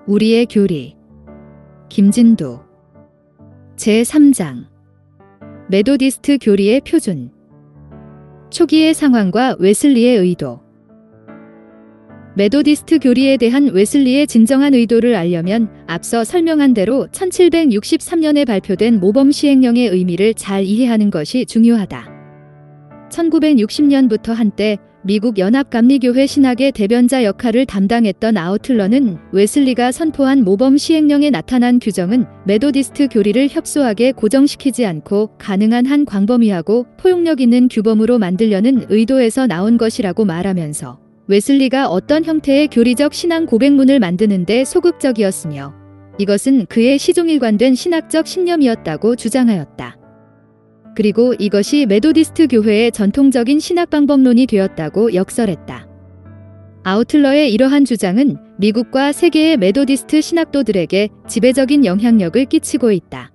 우리의 교리. 김진도. 제3장. 메도디스트 교리의 표준. 초기의 상황과 웨슬리의 의도. 메도디스트 교리에 대한 웨슬리의 진정한 의도를 알려면 앞서 설명한 대로 1763년에 발표된 모범 시행령의 의미를 잘 이해하는 것이 중요하다. 1960년부터 한때 미국 연합감리교회 신학의 대변자 역할을 담당했던 아우틀러는 웨슬리가 선포한 모범 시행령에 나타난 규정은 메도디스트 교리를 협소하게 고정시키지 않고 가능한 한 광범위하고 포용력 있는 규범으로 만들려는 의도에서 나온 것이라고 말하면서 웨슬리가 어떤 형태의 교리적 신앙 고백문을 만드는 데 소극적이었으며 이것은 그의 시종일관된 신학적 신념이었다고 주장하였다. 그리고 이것이 메도디스트 교회의 전통적인 신학 방법론이 되었다고 역설했다. 아우틀러의 이러한 주장은 미국과 세계의 메도디스트 신학도들에게 지배적인 영향력을 끼치고 있다.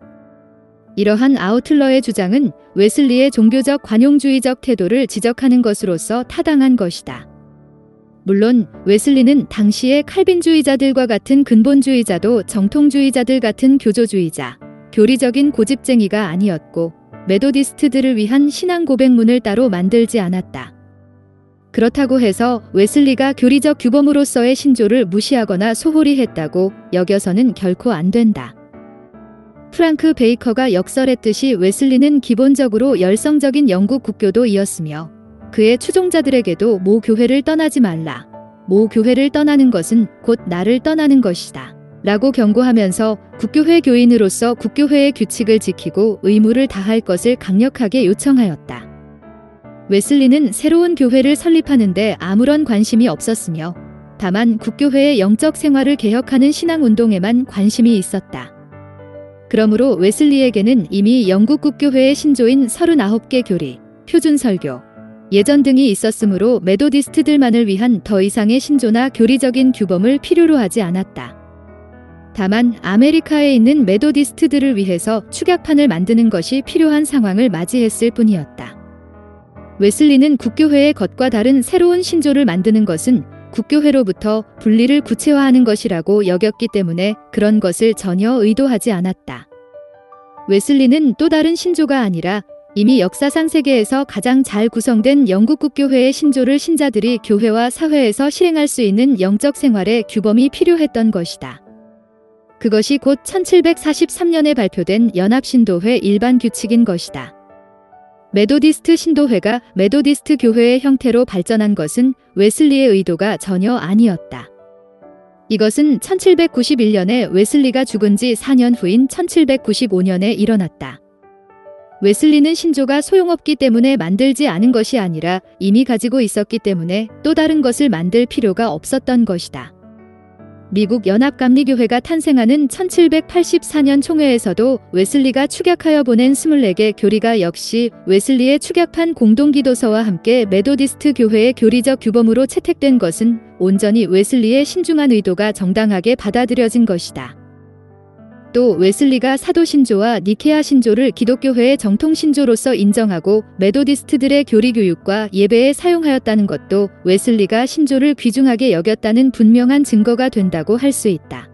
이러한 아우틀러의 주장은 웨슬리의 종교적 관용주의적 태도를 지적하는 것으로서 타당한 것이다. 물론 웨슬리는 당시의 칼빈주의자들과 같은 근본주의자도 정통주의자들 같은 교조주의자, 교리적인 고집쟁이가 아니었고 메도디스트들을 위한 신앙 고백문을 따로 만들지 않았다. 그렇다고 해서 웨슬리가 교리적 규범으로서의 신조를 무시하거나 소홀히 했다고 여겨서는 결코 안 된다. 프랑크 베이커가 역설했듯이 웨슬리는 기본적으로 열성적인 영국 국교도이었으며 그의 추종자들에게도 모 교회를 떠나지 말라. 모 교회를 떠나는 것은 곧 나를 떠나는 것이다. 라고 경고하면서 국교회 교인으로서 국교회의 규칙을 지키고 의무를 다할 것을 강력하게 요청하였다. 웨슬리는 새로운 교회를 설립하는데 아무런 관심이 없었으며 다만 국교회의 영적 생활을 개혁하는 신앙운동에만 관심이 있었다. 그러므로 웨슬리에게는 이미 영국 국교회의 신조인 39개 교리, 표준설교, 예전 등이 있었으므로 메도디스트들만을 위한 더 이상의 신조나 교리적인 규범을 필요로 하지 않았다. 다만 아메리카에 있는 메도디스트들을 위해서 축약판을 만드는 것이 필요한 상황을 맞이했을 뿐이었다. 웨슬리는 국교회의 것과 다른 새로운 신조를 만드는 것은 국교회로부터 분리를 구체화하는 것이라고 여겼기 때문에 그런 것을 전혀 의도하지 않았다. 웨슬리는 또 다른 신조가 아니라 이미 역사상 세계에서 가장 잘 구성된 영국 국교회의 신조를 신자들이 교회와 사회에서 실행할 수 있는 영적 생활의 규범이 필요했던 것이다. 그것이 곧 1743년에 발표된 연합신도회 일반 규칙인 것이다. 메도디스트 신도회가 메도디스트 교회의 형태로 발전한 것은 웨슬리의 의도가 전혀 아니었다. 이것은 1791년에 웨슬리가 죽은 지 4년 후인 1795년에 일어났다. 웨슬리는 신조가 소용없기 때문에 만들지 않은 것이 아니라 이미 가지고 있었기 때문에 또 다른 것을 만들 필요가 없었던 것이다. 미국 연합감리교회가 탄생하는 1784년 총회에서도 웨슬리가 축약하여 보낸 24개 교리가 역시 웨슬리의 축약판 공동기도서와 함께 메도디스트 교회의 교리적 규범으로 채택된 것은 온전히 웨슬리의 신중한 의도가 정당하게 받아들여진 것이다. 또 웨슬리가 사도신조와 니케아 신조를 기독교회의 정통신조로서 인정하고 메도디스트들의 교리교육과 예배에 사용하였다는 것도 웨슬리가 신조를 귀중하게 여겼다는 분명한 증거가 된다고 할 수 있다.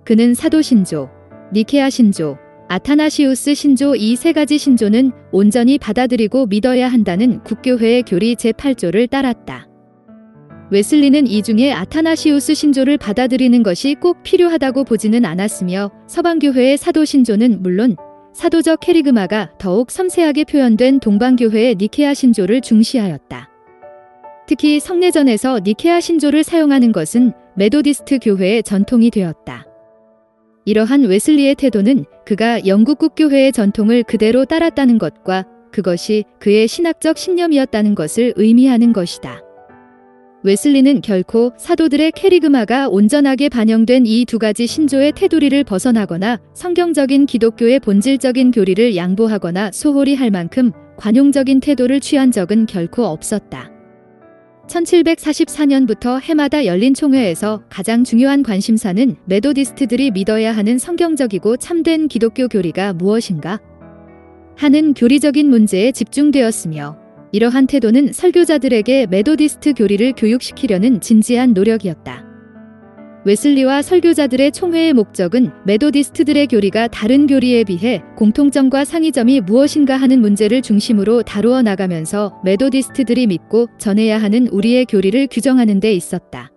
그는 사도신조, 니케아 신조, 아타나시우스 신조 이 세 가지 신조는 온전히 받아들이고 믿어야 한다는 국교회의 교리 제8조를 따랐다. 웨슬리는 이 중에 아타나시우스 신조를 받아들이는 것이 꼭 필요하다고 보지는 않았으며 서방교회의 사도신조는 물론 사도적 캐리그마가 더욱 섬세하게 표현된 동방교회의 니케아 신조를 중시하였다. 특히 성례전에서 니케아 신조를 사용하는 것은 메도디스트 교회의 전통이 되었다. 이러한 웨슬리의 태도는 그가 영국 국교회의 전통을 그대로 따랐다는 것과 그것이 그의 신학적 신념이었다는 것을 의미하는 것이다. 웨슬리는 결코 사도들의 캐리그마가 온전하게 반영된 이 두 가지 신조의 테두리를 벗어나거나 성경적인 기독교의 본질적인 교리를 양보하거나 소홀히 할 만큼 관용적인 태도를 취한 적은 결코 없었다. 1744년부터 해마다 열린 총회에서 가장 중요한 관심사는 메도디스트들이 믿어야 하는 성경적이고 참된 기독교 교리가 무엇인가 하는 교리적인 문제에 집중되었으며 이러한 태도는 설교자들에게 메도디스트 교리를 교육시키려는 진지한 노력이었다. 웨슬리와 설교자들의 총회의 목적은 메도디스트들의 교리가 다른 교리에 비해 공통점과 상이점이 무엇인가 하는 문제를 중심으로 다루어 나가면서 메도디스트들이 믿고 전해야 하는 우리의 교리를 규정하는 데 있었다.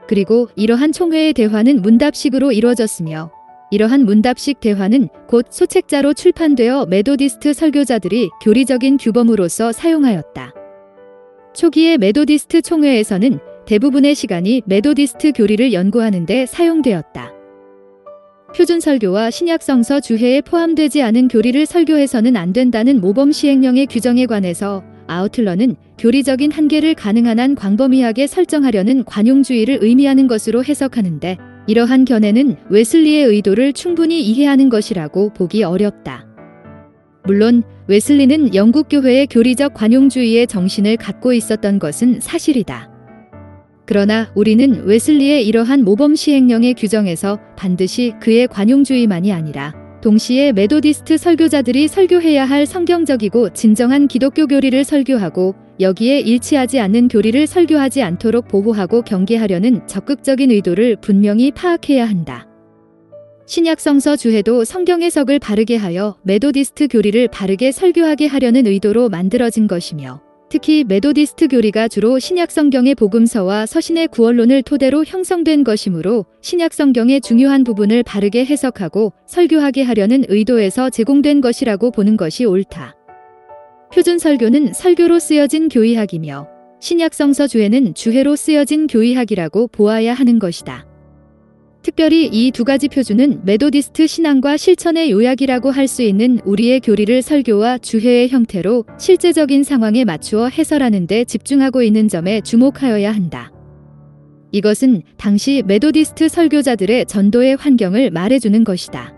그리고 이러한 총회의 대화는 문답식으로 이루어졌으며 이러한 문답식 대화는 곧 소책자로 출판되어 메도디스트 설교자들이 교리적인 규범으로서 사용하였다. 초기의 메도디스트 총회에서는 대부분의 시간이 메도디스트 교리를 연구하는 데 사용되었다. 표준 설교와 신약성서 주해에 포함되지 않은 교리를 설교해서는 안 된다는 모범 시행령의 규정에 관해서 아우틀러는 교리적인 한계를 가능한 한 광범위하게 설정하려는 관용주의를 의미하는 것으로 해석하는데 이러한 견해는 웨슬리의 의도를 충분히 이해하는 것이라고 보기 어렵다. 물론 웨슬리는 영국 교회의 교리적 관용주의의 정신을 갖고 있었던 것은 사실이다. 그러나 우리는 웨슬리의 이러한 모범 시행령의 규정에서 반드시 그의 관용주의만이 아니라 동시에 메도디스트 설교자들이 설교해야 할 성경적이고 진정한 기독교 교리를 설교하고 여기에 일치하지 않는 교리를 설교하지 않도록 보호하고 경계하려는 적극적인 의도를 분명히 파악해야 한다. 신약성서 주해도 성경 해석을 바르게 하여 메도디스트 교리를 바르게 설교하게 하려는 의도로 만들어진 것이며 특히 메도디스트 교리가 주로 신약성경의 복음서와 서신의 구원론을 토대로 형성된 것이므로 신약성경의 중요한 부분을 바르게 해석하고 설교하게 하려는 의도에서 제공된 것이라고 보는 것이 옳다. 표준 설교는 설교로 쓰여진 교의학이며 신약성서 주해는 주해로 쓰여진 교의학이라고 보아야 하는 것이다. 특별히 이 두 가지 표준은 메도디스트 신앙과 실천의 요약이라고 할 수 있는 우리의 교리를 설교와 주해의 형태로 실제적인 상황에 맞추어 해설하는 데 집중하고 있는 점에 주목하여야 한다. 이것은 당시 메도디스트 설교자들의 전도의 환경을 말해주는 것이다.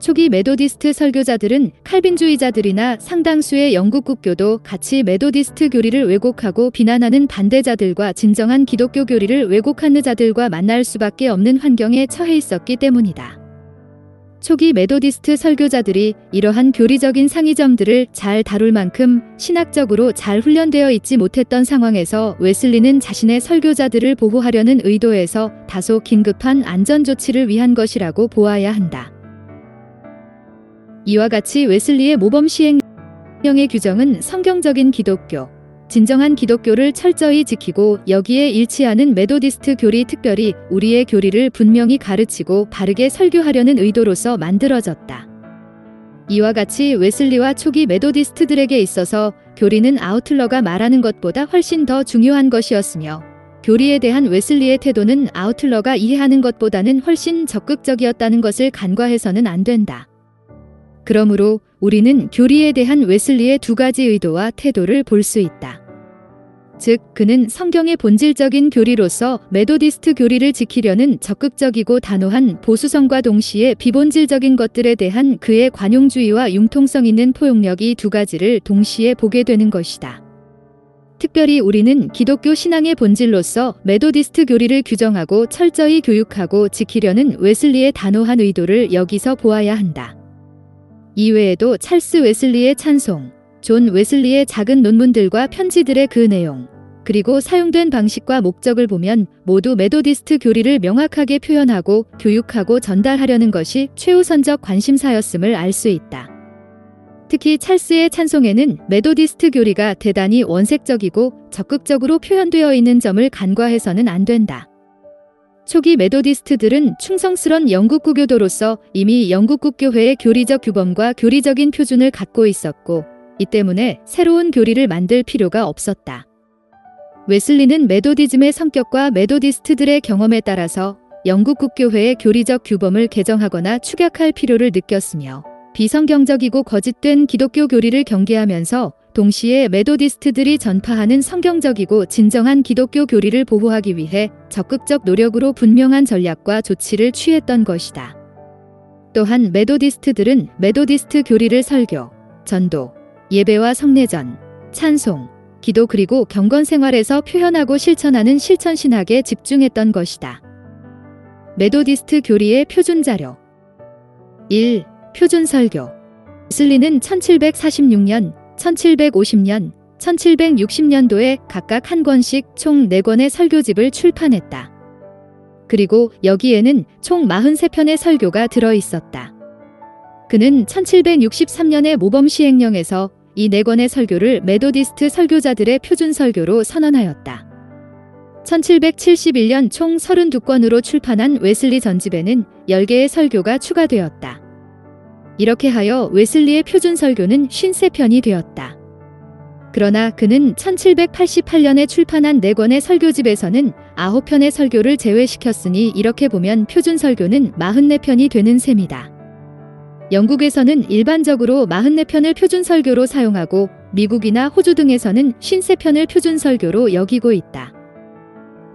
초기 메도디스트 설교자들은 칼빈주의자들이나 상당수의 영국 국교도 같이 메도디스트 교리를 왜곡하고 비난하는 반대자들과 진정한 기독교 교리를 왜곡하는 자들과 만날 수밖에 없는 환경에 처해 있었기 때문이다. 초기 메도디스트 설교자들이 이러한 교리적인 상이점들을 잘 다룰 만큼 신학적으로 잘 훈련되어 있지 못했던 상황에서 웨슬리는 자신의 설교자들을 보호하려는 의도에서 다소 긴급한 안전조치를 위한 것이라고 보아야 한다. 이와 같이 웨슬리의 모범 시행령의 규정은 성경적인 기독교, 진정한 기독교를 철저히 지키고 여기에 일치하는 메도디스트 교리 특별히 우리의 교리를 분명히 가르치고 바르게 설교하려는 의도로서 만들어졌다. 이와 같이 웨슬리와 초기 메도디스트들에게 있어서 교리는 아우틀러가 말하는 것보다 훨씬 더 중요한 것이었으며 교리에 대한 웨슬리의 태도는 아우틀러가 이해하는 것보다는 훨씬 적극적이었다는 것을 간과해서는 안 된다. 그러므로 우리는 교리에 대한 웨슬리의 두 가지 의도와 태도를 볼 수 있다. 즉, 그는 성경의 본질적인 교리로서 메도디스트 교리를 지키려는 적극적이고 단호한 보수성과 동시에 비본질적인 것들에 대한 그의 관용주의와 융통성 있는 포용력 이 두 가지를 동시에 보게 되는 것이다. 특별히 우리는 기독교 신앙의 본질로서 메도디스트 교리를 규정하고 철저히 교육하고 지키려는 웨슬리의 단호한 의도를 여기서 보아야 한다. 이외에도 찰스 웨슬리의 찬송, 존 웨슬리의 작은 논문들과 편지들의 그 내용, 그리고 사용된 방식과 목적을 보면 모두 메도디스트 교리를 명확하게 표현하고 교육하고 전달하려는 것이 최우선적 관심사였음을 알 수 있다. 특히 찰스의 찬송에는 메도디스트 교리가 대단히 원색적이고 적극적으로 표현되어 있는 점을 간과해서는 안 된다. 초기 메도디스트들은 충성스런 영국 구교도로서 이미 영국 국교회의 교리적 규범과 교리적인 표준을 갖고 있었고 이 때문에 새로운 교리를 만들 필요가 없었다. 웨슬리는 메도디즘의 성격과 메도디스트들의 경험에 따라서 영국 국교회의 교리적 규범을 개정하거나 축약할 필요를 느꼈으며 비성경적이고 거짓된 기독교 교리를 경계하면서 동시에 메도디스트들이 전파하는 성경적이고 진정한 기독교 교리를 보호하기 위해 적극적 노력으로 분명한 전략과 조치를 취했던 것이다. 또한 메도디스트들은 메도디스트 교리를 설교, 전도, 예배와 성례전, 찬송, 기도 그리고 경건 생활에서 표현하고 실천하는 실천신학에 집중했던 것이다. 메도디스트 교리의 표준자료 1. 표준설교 웨슬리는 1746년, 1750년, 1760년도에 각각 한 권씩 총 4권의 설교집을 출판했다. 그리고 여기에는 총 43편의 설교가 들어 있었다. 그는 1763년의 모범 시행령에서 이 4권의 설교를 메도디스트 설교자들의 표준 설교로 선언하였다. 1771년 총 32권으로 출판한 웨슬리 전집에는 10개의 설교가 추가되었다. 이렇게 하여 웨슬리의 표준 설교는 53편이 되었다. 그러나 그는 1788년에 출판한 4권의 설교집에서는 9편의 설교를 제외시켰으니 이렇게 보면 표준 설교는 44편이 되는 셈이다. 영국에서는 일반적으로 44편을 표준 설교로 사용하고 미국이나 호주 등에서는 53편을 표준 설교로 여기고 있다.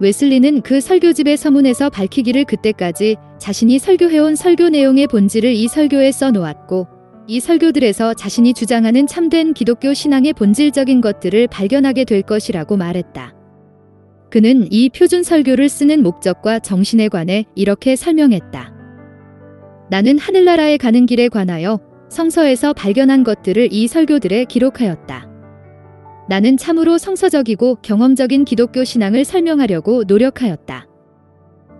웨슬리는 그 설교집의 서문에서 밝히기를 그때까지 자신이 설교해온 설교 내용의 본질을 이 설교에 써놓았고 이 설교들에서 자신이 주장하는 참된 기독교 신앙의 본질적인 것들을 발견하게 될 것이라고 말했다. 그는 이 표준 설교를 쓰는 목적과 정신에 관해 이렇게 설명했다. 나는 하늘나라에 가는 길에 관하여 성서에서 발견한 것들을 이 설교들에 기록하였다. 나는 참으로 성서적이고 경험적인 기독교 신앙을 설명하려고 노력하였다.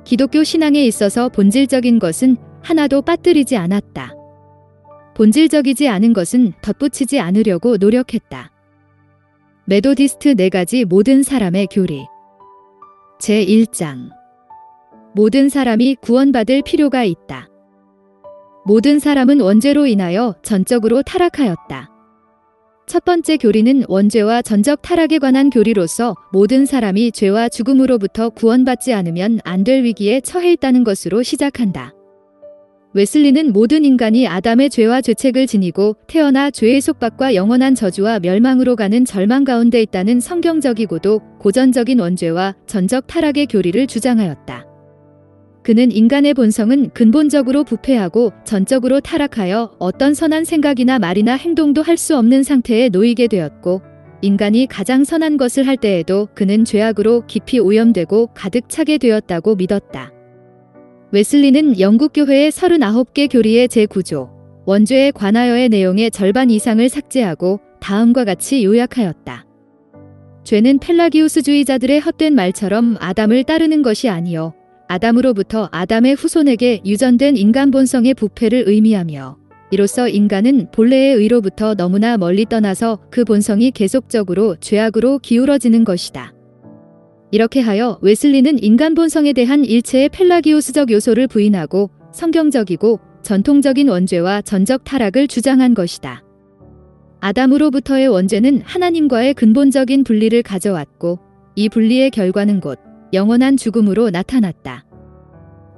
기독교 신앙에 있어서 본질적인 것은 하나도 빠뜨리지 않았다. 본질적이지 않은 것은 덧붙이지 않으려고 노력했다. 메도디스트 4가지 모든 사람의 교리. 제1장. 모든 사람이 구원받을 필요가 있다. 모든 사람은 원죄로 인하여 전적으로 타락하였다. 첫 번째 교리는 원죄와 전적 타락에 관한 교리로서 모든 사람이 죄와 죽음으로부터 구원받지 않으면 안 될 위기에 처해 있다는 것으로 시작한다. 웨슬리는 모든 인간이 아담의 죄와 죄책을 지니고 태어나 죄의 속박과 영원한 저주와 멸망으로 가는 절망 가운데 있다는 성경적이고도 고전적인 원죄와 전적 타락의 교리를 주장하였다. 그는 인간의 본성은 근본적으로 부패하고 전적으로 타락하여 어떤 선한 생각이나 말이나 행동도 할 수 없는 상태에 놓이게 되었고 인간이 가장 선한 것을 할 때에도 그는 죄악으로 깊이 오염되고 가득 차게 되었다고 믿었다. 웨슬리는 영국 교회의 39개 교리의 제9조 원죄에 관하여의 내용의 절반 이상을 삭제하고 다음과 같이 요약하였다. 죄는 펠라기우스주의자들의 헛된 말처럼 아담을 따르는 것이 아니요 아담으로부터 아담의 후손에게 유전된 인간 본성의 부패를 의미하며 이로써 인간은 본래의 의로부터 너무나 멀리 떠나서 그 본성이 계속적으로 죄악으로 기울어지는 것이다. 이렇게 하여 웨슬리는 인간 본성에 대한 일체의 펠라기우스적 요소를 부인하고 성경적이고 전통적인 원죄와 전적 타락을 주장한 것이다. 아담으로부터의 원죄는 하나님과의 근본적인 분리를 가져왔고 이 분리의 결과는 곧 영원한 죽음으로 나타났다.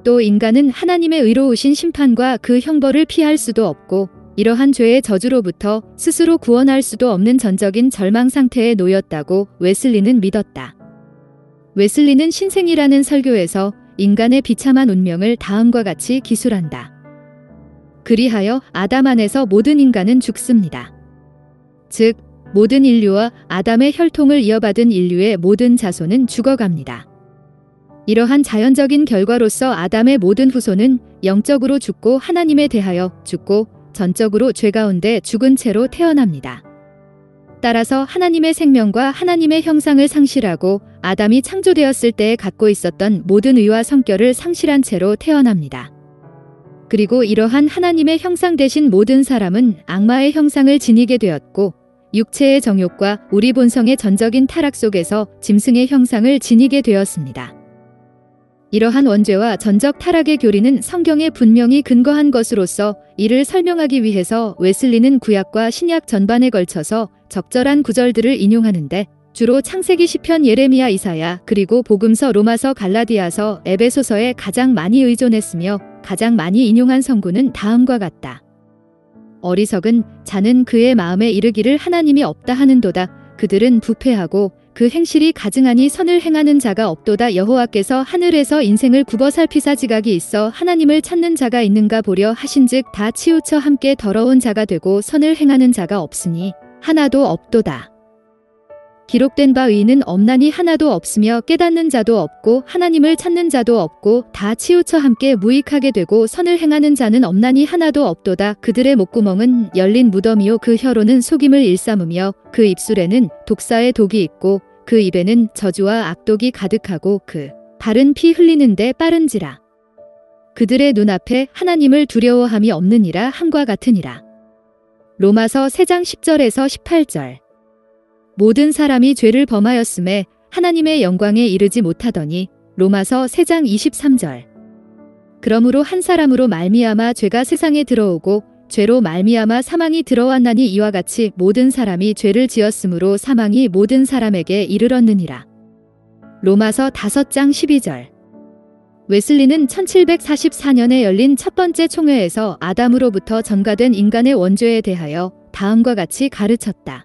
또 인간은 하나님의 의로우신 심판과 그 형벌을 피할 수도 없고 이러한 죄의 저주로부터 스스로 구원할 수도 없는 전적인 절망 상태에 놓였다고 웨슬리는 믿었다. 웨슬리는 신생이라는 설교에서 인간의 비참한 운명을 다음과 같이 기술한다. 그리하여 아담 안에서 모든 인간은 죽습니다. 즉 모든 인류와 아담의 혈통을 이어받은 인류의 모든 자손은 죽어갑니다. 이러한 자연적인 결과로서 아담의 모든 후손은 영적으로 죽고 하나님에 대하여 죽고 전적으로 죄 가운데 죽은 채로 태어납니다. 따라서 하나님의 생명과 하나님의 형상을 상실하고 아담이 창조되었을 때에 갖고 있었던 모든 의와 성결을 상실한 채로 태어납니다. 그리고 이러한 하나님의 형상 대신 모든 사람은 악마의 형상을 지니게 되었고 육체의 정욕과 우리 본성의 전적인 타락 속에서 짐승의 형상을 지니게 되었습니다. 이러한 원죄와 전적 타락의 교리는 성경에 분명히 근거한 것으로서 이를 설명하기 위해서 웨슬리는 구약과 신약 전반에 걸쳐서 적절한 구절들을 인용하는데 주로 창세기 시편 예레미야 이사야 그리고 복음서 로마서 갈라디아서 에베소서에 가장 많이 의존했으며 가장 많이 인용한 성구는 다음과 같다. 어리석은 자는 그의 마음에 이르기를 하나님이 없다 하는도다. 그들은 부패하고 그 행실이 가증하니 선을 행하는 자가 없도다. 여호와께서 하늘에서 인생을 굽어 살피사 지각이 있어 하나님을 찾는 자가 있는가 보려 하신즉 다 치우쳐 함께 더러운 자가 되고 선을 행하는 자가 없으니 하나도 없도다. 기록된 바 의인은 없나니 하나도 없으며 깨닫는 자도 없고 하나님을 찾는 자도 없고 다 치우쳐 함께 무익하게 되고 선을 행하는 자는 없나니 하나도 없도다. 그들의 목구멍은 열린 무덤이요 그 혀로는 속임을 일삼으며 그 입술에는 독사의 독이 있고 그 입에는 저주와 악독이 가득하고 그 발은 피 흘리는데 빠른지라. 그들의 눈앞에 하나님을 두려워함이 없느니라 함과 같으니라. 로마서 3장 10절에서 18절. 모든 사람이 죄를 범하였음에 하나님의 영광에 이르지 못하더니. 로마서 3장 23절. 그러므로 한 사람으로 말미암아 죄가 세상에 들어오고 죄로 말미암아 사망이 들어왔나니 이와 같이 모든 사람이 죄를 지었으므로 사망이 모든 사람에게 이르렀느니라. 로마서 5장 12절. 웨슬리는 1744년에 열린 첫 번째 총회에서 아담으로부터 전가된 인간의 원죄에 대하여 다음과 같이 가르쳤다.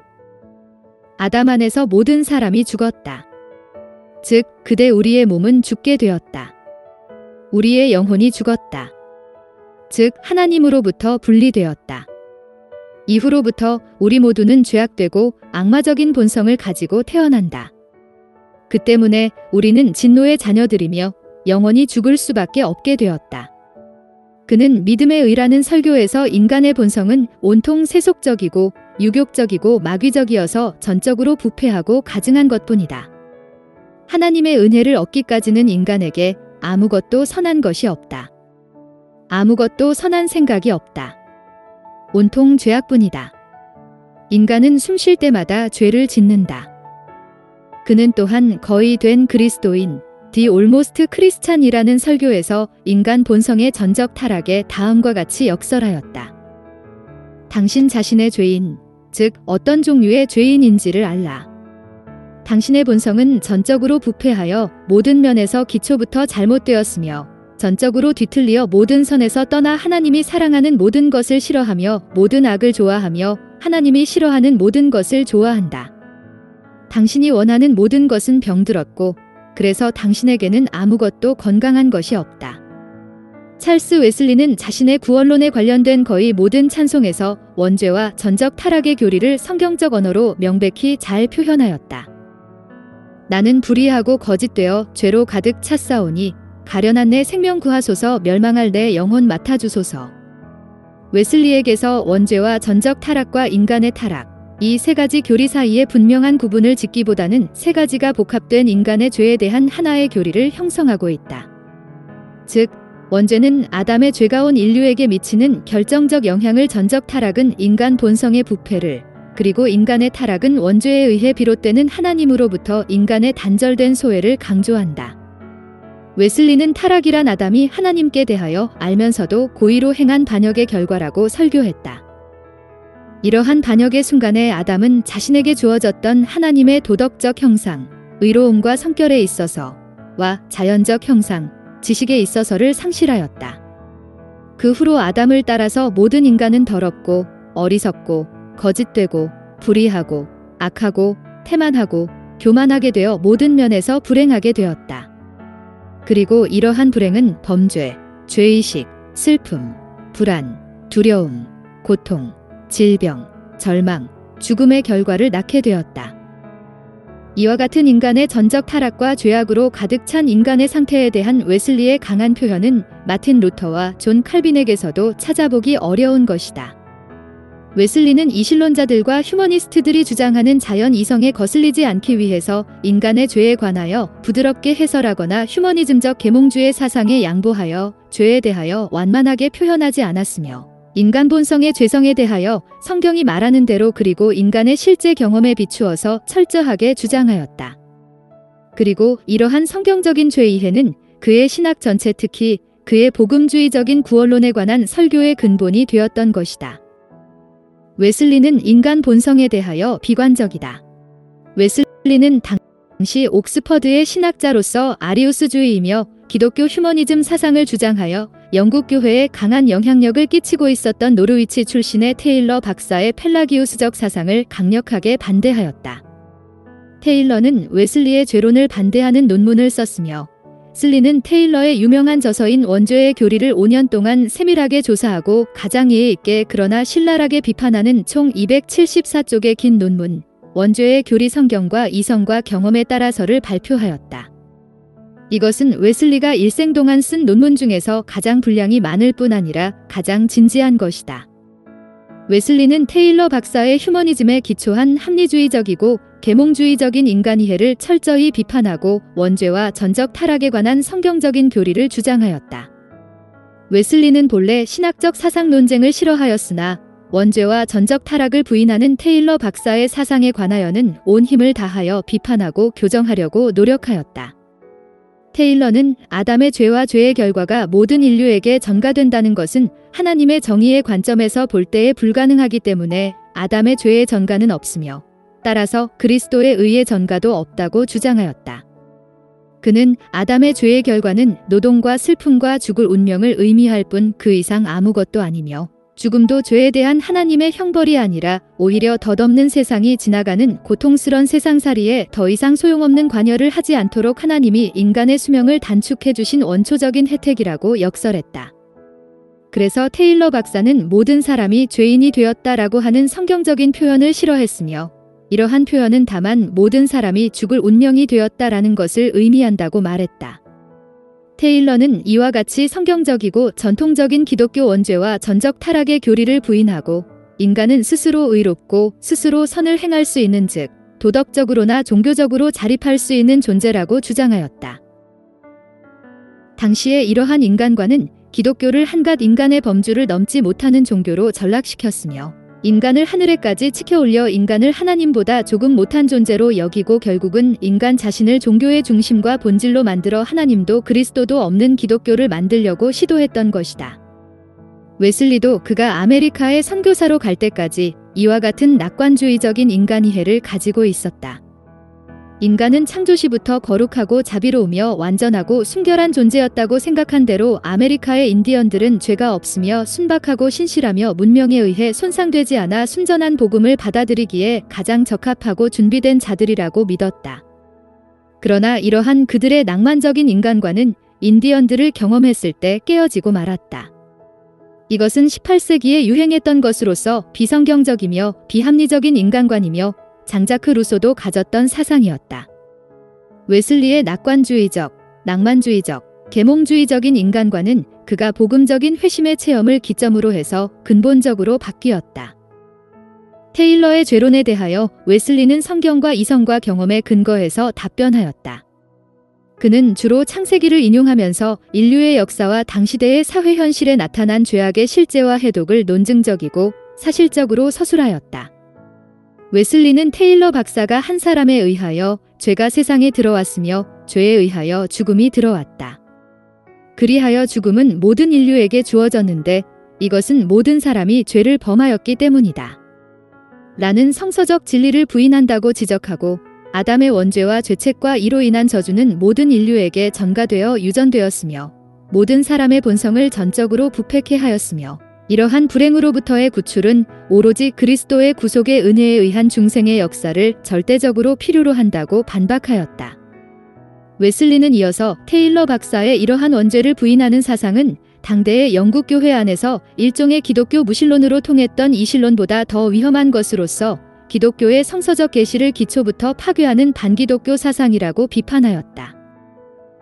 아담 안에서 모든 사람이 죽었다. 즉 그대 우리의 몸은 죽게 되었다. 우리의 영혼이 죽었다. 즉 하나님으로부터 분리되었다. 이후로부터 우리 모두는 죄악되고 악마적인 본성을 가지고 태어난다. 그 때문에 우리는 진노의 자녀들이며 영원히 죽을 수밖에 없게 되었다. 그는 믿음의 의라는 설교에서 인간의 본성은 온통 세속적이고 유욕적이고 마귀적이어서 전적으로 부패하고 가증한 것뿐이다. 하나님의 은혜를 얻기까지는 인간에게 아무것도 선한 것이 없다. 아무것도 선한 생각이 없다. 온통 죄악뿐이다. 인간은 숨 쉴 때마다 죄를 짓는다. 그는 또한 거의 된 그리스도인, The Almost Christian이라는 설교에서 인간 본성의 전적 타락에 다음과 같이 역설하였다. 당신 자신의 죄인, 즉 어떤 종류의 죄인인지를 알라. 당신의 본성은 전적으로 부패하여 모든 면에서 기초부터 잘못되었으며 전적으로 뒤틀리어 모든 선에서 떠나 하나님이 사랑하는 모든 것을 싫어하며 모든 악을 좋아하며 하나님이 싫어하는 모든 것을 좋아한다. 당신이 원하는 모든 것은 병들었고 그래서 당신에게는 아무것도 건강한 것이 없다. 찰스 웨슬리는 자신의 구원론에 관련된 거의 모든 찬송에서 원죄와 전적 타락의 교리를 성경적 언어로 명백히 잘 표현하였다. 나는 불의하고 거짓되어 죄로 가득 찼사오니 가련한 내 생명 구하소서 멸망할 내 영혼 맡아주소서. 웨슬리에게서 원죄와 전적 타락과 인간의 타락, 이 세 가지 교리 사이의 분명한 구분을 짓기보다는 세 가지가 복합된 인간의 죄에 대한 하나의 교리를 형성하고 있다. 즉, 원죄는 아담의 죄가 온 인류에게 미치는 결정적 영향을 전적 타락은 인간 본성의 부패를 그리고 인간의 타락은 원죄에 의해 비롯되는 하나님으로부터 인간의 단절된 소외를 강조한다. 웨슬리는 타락이란 아담이 하나님께 대하여 알면서도 고의로 행한 반역의 결과라고 설교했다. 이러한 반역의 순간에 아담은 자신에게 주어졌던 하나님의 도덕적 형상, 의로움과 성결에 있어서와 자연적 형상, 지식에 있어서를 상실하였다. 그 후로 아담을 따라서 모든 인간은 더럽고 어리석고 거짓되고 불의하고 악하고 태만하고 교만하게 되어 모든 면에서 불행하게 되었다. 그리고 이러한 불행은 범죄, 죄의식, 슬픔, 불안, 두려움, 고통, 질병, 절망, 죽음의 결과를 낳게 되었다. 이와 같은 인간의 전적 타락과 죄악으로 가득 찬 인간의 상태에 대한 웨슬리의 강한 표현은 마틴 루터와 존 칼빈에게서도 찾아보기 어려운 것이다. 웨슬리는 이신론자들과 휴머니스트들이 주장하는 자연 이성에 거슬리지 않기 위해서 인간의 죄에 관하여 부드럽게 해설하거나 휴머니즘적 계몽주의 사상에 양보하여 죄에 대하여 완만하게 표현하지 않았으며 인간 본성의 죄성에 대하여 성경이 말하는 대로 그리고 인간의 실제 경험에 비추어서 철저하게 주장하였다. 그리고 이러한 성경적인 죄 이해는 그의 신학 전체 특히 그의 복음주의적인 구원론에 관한 설교의 근본이 되었던 것이다. 웨슬리는 인간 본성에 대하여 비관적이다. 웨슬리는 당시 옥스퍼드의 신학자로서 아리우스주의이며 기독교 휴머니즘 사상을 주장하여 영국 교회에 강한 영향력을 끼치고 있었던 노르위치 출신의 테일러 박사의 펠라기우스적 사상을 강력하게 반대하였다. 테일러는 웨슬리의 죄론을 반대하는 논문을 썼으며 슬리는 테일러의 유명한 저서인 원죄의 교리를 5년 동안 세밀하게 조사하고 가장 이해 있게 그러나 신랄하게 비판하는 총 274쪽의 긴 논문 원죄의 교리 성경과 이성과 경험에 따라서를 발표하였다. 이것은 웨슬리가 일생 동안 쓴 논문 중에서 가장 분량이 많을 뿐 아니라 가장 진지한 것이다. 웨슬리는 테일러 박사의 휴머니즘에 기초한 합리주의적이고 계몽주의적인 인간이해를 철저히 비판하고 원죄와 전적 타락에 관한 성경적인 교리를 주장하였다. 웨슬리는 본래 신학적 사상 논쟁을 싫어하였으나 원죄와 전적 타락을 부인하는 테일러 박사의 사상에 관하여는 온 힘을 다하여 비판하고 교정하려고 노력하였다. 테일러는 아담의 죄와 죄의 결과가 모든 인류에게 전가된다는 것은 하나님의 정의의 관점에서 볼 때에 불가능하기 때문에 아담의 죄의 전가는 없으며 따라서 그리스도의 의의 전가도 없다고 주장하였다. 그는 아담의 죄의 결과는 노동과 슬픔과 죽을 운명을 의미할 뿐 그 이상 아무것도 아니며 죽음도 죄에 대한 하나님의 형벌이 아니라 오히려 덧없는 세상이 지나가는 고통스런 세상살이에 더 이상 소용없는 관여를 하지 않도록 하나님이 인간의 수명을 단축해 주신 원초적인 혜택이라고 역설했다. 그래서 테일러 박사는 모든 사람이 죄인이 되었다라고 하는 성경적인 표현을 싫어했으며 이러한 표현은 다만 모든 사람이 죽을 운명이 되었다라는 것을 의미한다고 말했다. 테일러는 이와 같이 성경적이고 전통적인 기독교 원죄와 전적 타락의 교리를 부인하고 인간은 스스로 의롭고 스스로 선을 행할 수 있는 즉 도덕적으로나 종교적으로 자립할 수 있는 존재라고 주장하였다. 당시에 이러한 인간관은 기독교를 한갓 인간의 범주를 넘지 못하는 종교로 전락시켰으며 인간을 하늘에까지 치켜올려 인간을 하나님보다 조금 못한 존재로 여기고 결국은 인간 자신을 종교의 중심과 본질로 만들어 하나님도 그리스도도 없는 기독교를 만들려고 시도했던 것이다. 웨슬리도 그가 아메리카에 선교사로 갈 때까지 이와 같은 낙관주의적인 인간이해를 가지고 있었다. 인간은 창조시부터 거룩하고 자비로우며 완전하고 순결한 존재였다고 생각한 대로 아메리카의 인디언들은 죄가 없으며 순박하고 신실하며 문명에 의해 손상되지 않아 순전한 복음을 받아들이기에 가장 적합하고 준비된 자들이라고 믿었다. 그러나 이러한 그들의 낭만적인 인간관은 인디언들을 경험했을 때 깨어지고 말았다. 이것은 18세기에 유행했던 것으로서 비성경적이며 비합리적인 인간관이며 장자크 루소도 가졌던 사상이었다. 웨슬리의 낙관주의적, 낭만주의적, 계몽주의적인 인간관은 그가 복음적인 회심의 체험을 기점으로 해서 근본적으로 바뀌었다. 테일러의 죄론에 대하여 웨슬리는 성경과 이성과 경험에 근거해서 답변하였다. 그는 주로 창세기를 인용하면서 인류의 역사와 당시대의 사회 현실에 나타난 죄악의 실제와 해독을 논증적이고 사실적으로 서술하였다. 웨슬리는 테일러 박사가 한 사람에 의하여 죄가 세상에 들어왔으며 죄에 의하여 죽음이 들어왔다. 그리하여 죽음은 모든 인류에게 주어졌는데 이것은 모든 사람이 죄를 범하였기 때문이다. 라는 성서적 진리를 부인한다고 지적하고 아담의 원죄와 죄책과 이로 인한 저주는 모든 인류에게 전가되어 유전되었으며 모든 사람의 본성을 전적으로 부패케 하였으며 이러한 불행으로부터의 구출은 오로지 그리스도의 구속의 은혜에 의한 중생의 역사를 절대적으로 필요로 한다고 반박하였다. 웨슬리는 이어서 테일러 박사의 이러한 원죄를 부인하는 사상은 당대의 영국 교회 안에서 일종의 기독교 무신론으로 통했던 이신론보다 더 위험한 것으로서 기독교의 성서적 계시를 기초부터 파괴하는 반기독교 사상이라고 비판하였다.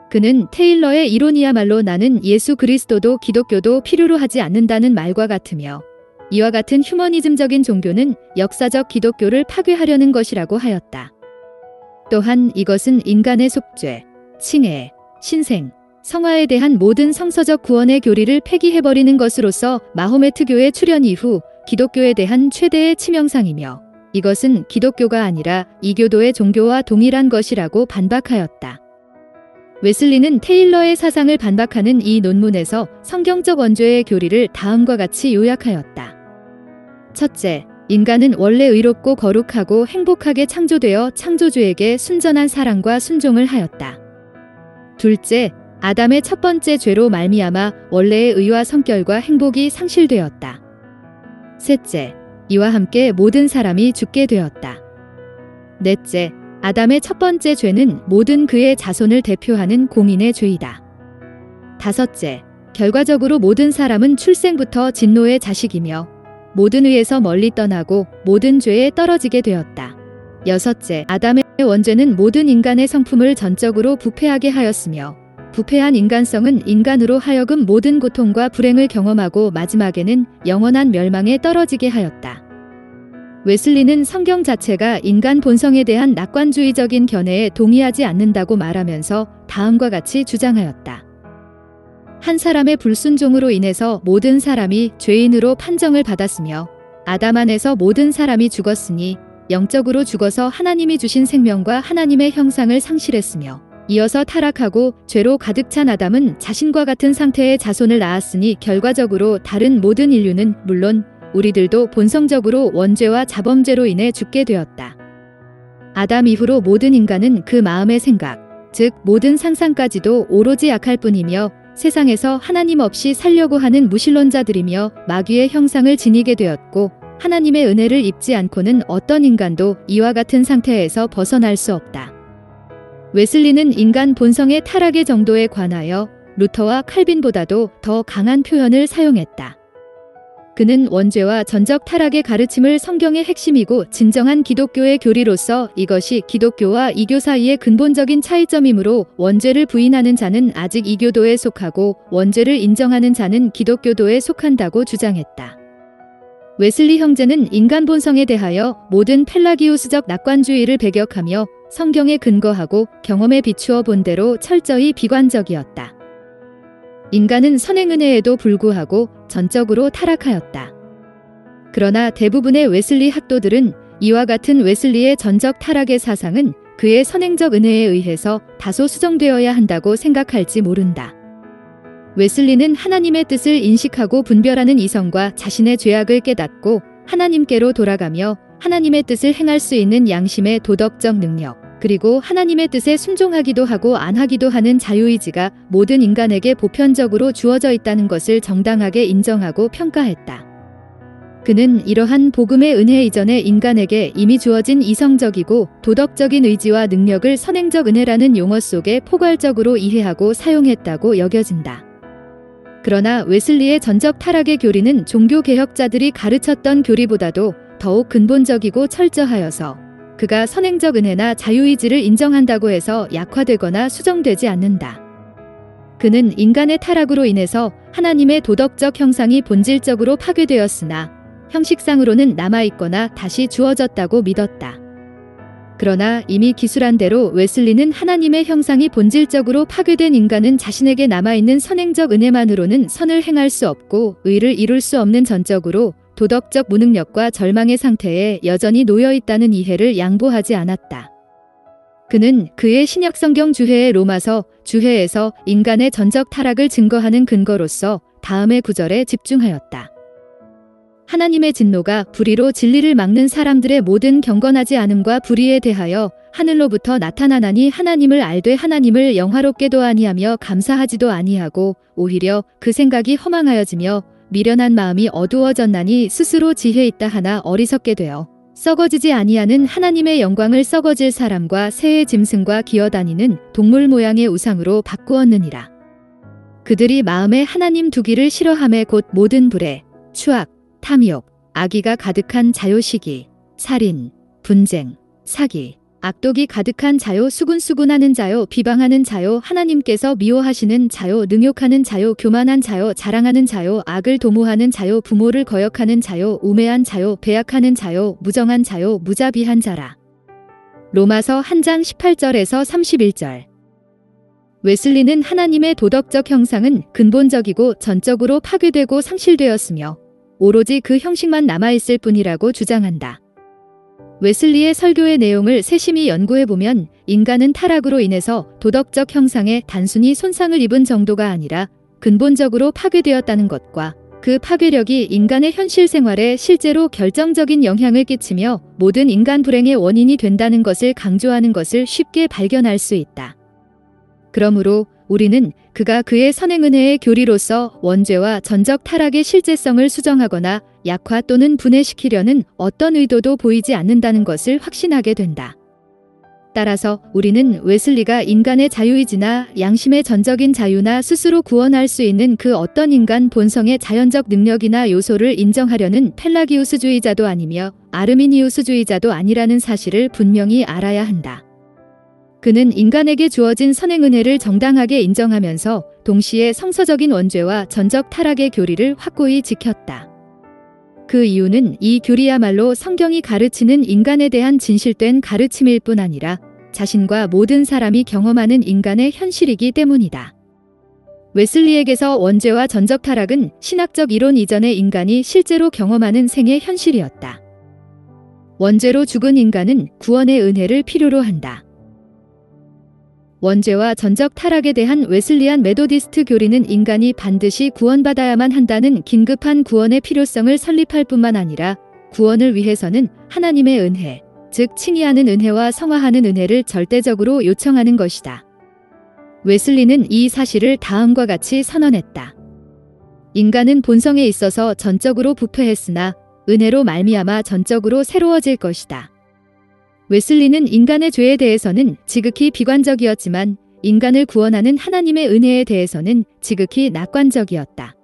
그는 테일러의 이론이야말로 나는 예수 그리스도도 기독교도 필요로 하지 않는다는 말과 같으며 이와 같은 휴머니즘적인 종교는 역사적 기독교를 파괴하려는 것이라고 하였다. 또한 이것은 인간의 속죄, 칭해, 신생, 성화에 대한 모든 성서적 구원의 교리를 폐기해버리는 것으로서 마호메트교의 출현 이후 기독교에 대한 최대의 치명상이며 이것은 기독교가 아니라 이교도의 종교와 동일한 것이라고 반박하였다. 웨슬리는 테일러의 사상을 반박하는 이 논문에서 성경적 원죄의 교리를 다음과 같이 요약하였다. 첫째, 인간은 원래 의롭고 거룩하고 행복하게 창조되어 창조주에게 순전한 사랑과 순종을 하였다. 둘째, 아담의 첫 번째 죄로 말미암아 원래의 의와 성결과 행복이 상실되었다. 셋째, 이와 함께 모든 사람이 죽게 되었다. 넷째, 아담의 첫 번째 죄는 모든 그의 자손을 대표하는 공인의 죄이다. 다섯째, 결과적으로 모든 사람은 출생부터 진노의 자식이며 모든 의에서 멀리 떠나고 모든 죄에 떨어지게 되었다. 여섯째, 아담의 원죄는 모든 인간의 성품을 전적으로 부패하게 하였으며 부패한 인간성은 인간으로 하여금 모든 고통과 불행을 경험하고 마지막에는 영원한 멸망에 떨어지게 하였다. 웨슬리는 성경 자체가 인간 본성에 대한 낙관주의적인 견해에 동의하지 않는다고 말하면서 다음과 같이 주장하였다. 한 사람의 불순종으로 인해서 모든 사람이 죄인으로 판정을 받았으며 아담 안에서 모든 사람이 죽었으니 영적으로 죽어서 하나님이 주신 생명과 하나님의 형상을 상실했으며 이어서 타락하고 죄로 가득 찬 아담은 자신과 같은 상태의 자손을 낳았으니 결과적으로 다른 모든 인류는 물론 우리들도 본성적으로 원죄와 자범죄로 인해 죽게 되었다. 아담 이후로 모든 인간은 그 마음의 생각, 즉 모든 상상까지도 오로지 악할 뿐이며 세상에서 하나님 없이 살려고 하는 무신론자들이며 마귀의 형상을 지니게 되었고 하나님의 은혜를 입지 않고는 어떤 인간도 이와 같은 상태에서 벗어날 수 없다. 웨슬리는 인간 본성의 타락의 정도에 관하여 루터와 칼빈보다도 더 강한 표현을 사용했다. 그는 원죄와 전적 타락의 가르침을 성경의 핵심이고 진정한 기독교의 교리로서 이것이 기독교와 이교 사이의 근본적인 차이점이므로 원죄를 부인하는 자는 아직 이교도에 속하고 원죄를 인정하는 자는 기독교도에 속한다고 주장했다. 웨슬리 형제는 인간 본성에 대하여 모든 펠라기우스적 낙관주의를 배격하며 성경에 근거하고 경험에 비추어 본 대로 철저히 비관적이었다. 인간은 선행은혜에도 불구하고 전적으로 타락하였다. 그러나 대부분의 웨슬리 학도들은 이와 같은 웨슬리의 전적 타락의 사상은 그의 선행적 은혜에 의해서 다소 수정되어야 한다고 생각할지 모른다. 웨슬리는 하나님의 뜻을 인식하고 분별하는 이성과 자신의 죄악을 깨닫고 하나님께로 돌아가며 하나님의 뜻을 행할 수 있는 양심의 도덕적 능력, 그리고 하나님의 뜻에 순종하기도 하고 안 하기도 하는 자유의지가 모든 인간에게 보편적으로 주어져 있다는 것을 정당하게 인정하고 평가했다. 그는 이러한 복음의 은혜 이전에 인간에게 이미 주어진 이성적이고 도덕적인 의지와 능력을 선행적 은혜라는 용어 속에 포괄적으로 이해하고 사용했다고 여겨진다. 그러나 웨슬리의 전적 타락의 교리는 종교개혁자들이 가르쳤던 교리보다도 더욱 근본적이고 철저하여서 그가 선행적 은혜나 자유의지를 인정한다고 해서 약화되거나 수정되지 않는다. 그는 인간의 타락으로 인해서 하나님의 도덕적 형상이 본질적으로 파괴되었으나 형식상으로는 남아있거나 다시 주어졌다고 믿었다. 그러나 이미 기술한 대로 웨슬리는 하나님의 형상이 본질적으로 파괴된 인간은 자신에게 남아있는 선행적 은혜만으로는 선을 행할 수 없고 의를 이룰 수 없는 전적으로 도덕적 무능력과 절망의 상태에 여전히 놓여 있다는 이해를 양보하지 않았다. 그는 그의 신약성경 주해의 로마서 주해에서 인간의 전적 타락을 증거하는 근거로서 다음의 구절에 집중하였다. 하나님의 진노가 불의로 진리를 막는 사람들의 모든 경건하지 않음과 불의에 대하여 하늘로부터 나타나나니 하나님을 알되 하나님을 영화롭게도 아니하며 감사하지도 아니하고 오히려 그 생각이 허망하여지며 미련한 마음이 어두워졌나니 스스로 지혜 있다 하나 어리석게 되어 썩어지지 아니하는 하나님의 영광을 썩어질 사람과 새의 짐승과 기어다니는 동물 모양의 우상으로 바꾸었느니라. 그들이 마음에 하나님 두기를 싫어하매 곧 모든 불의, 추악, 탐욕, 악의가 가득한 자요시기, 살인, 분쟁, 사기, 악독이 가득한 자요, 수군수군하는 자요, 비방하는 자요, 하나님께서 미워하시는 자요, 능욕하는 자요, 교만한 자요, 자랑하는 자요, 악을 도모하는 자요, 부모를 거역하는 자요, 우매한 자요, 배약하는 자요, 무정한 자요, 무자비한 자라. 로마서 1장 18절에서 31절. 웨슬리는 하나님의 도덕적 형상은 근본적이고 전적으로 파괴되고 상실되었으며 오로지 그 형식만 남아있을 뿐이라고 주장한다. 웨슬리의 설교의 내용을 세심히 연구해보면 인간은 타락으로 인해서 도덕적 형상에 단순히 손상을 입은 정도가 아니라 근본적으로 파괴되었다는 것과 그 파괴력이 인간의 현실 생활에 실제로 결정적인 영향을 끼치며 모든 인간 불행의 원인이 된다는 것을 강조하는 것을 쉽게 발견할 수 있다. 그러므로 우리는 그가 그의 선행은혜의 교리로서 원죄와 전적 타락의 실제성을 수정하거나 약화 또는 분해시키려는 어떤 의도도 보이지 않는다는 것을 확신하게 된다. 따라서 우리는 웨슬리가 인간의 자유의지나 양심의 전적인 자유나 스스로 구원할 수 있는 그 어떤 인간 본성의 자연적 능력이나 요소를 인정하려는 펠라기우스주의자도 아니며 아르미니우스주의자도 아니라는 사실을 분명히 알아야 한다. 그는 인간에게 주어진 선행은혜를 정당하게 인정하면서 동시에 성서적인 원죄와 전적 타락의 교리를 확고히 지켰다. 그 이유는 이 교리야말로 성경이 가르치는 인간에 대한 진실된 가르침일 뿐 아니라 자신과 모든 사람이 경험하는 인간의 현실이기 때문이다. 웨슬리에게서 원죄와 전적 타락은 신학적 이론 이전의 인간이 실제로 경험하는 생의 현실이었다. 원죄로 죽은 인간은 구원의 은혜를 필요로 한다. 원죄와 전적 타락에 대한 웨슬리안 메도디스트 교리는 인간이 반드시 구원받아야만 한다는 긴급한 구원의 필요성을 설립할 뿐만 아니라 구원을 위해서는 하나님의 은혜, 즉 칭의하는 은혜와 성화하는 은혜를 절대적으로 요청하는 것이다. 웨슬리는 이 사실을 다음과 같이 선언했다. 인간은 본성에 있어서 전적으로 부패했으나 은혜로 말미암아 전적으로 새로워질 것이다. 웨슬리는 인간의 죄에 대해서는 지극히 비관적이었지만 인간을 구원하는 하나님의 은혜에 대해서는 지극히 낙관적이었다.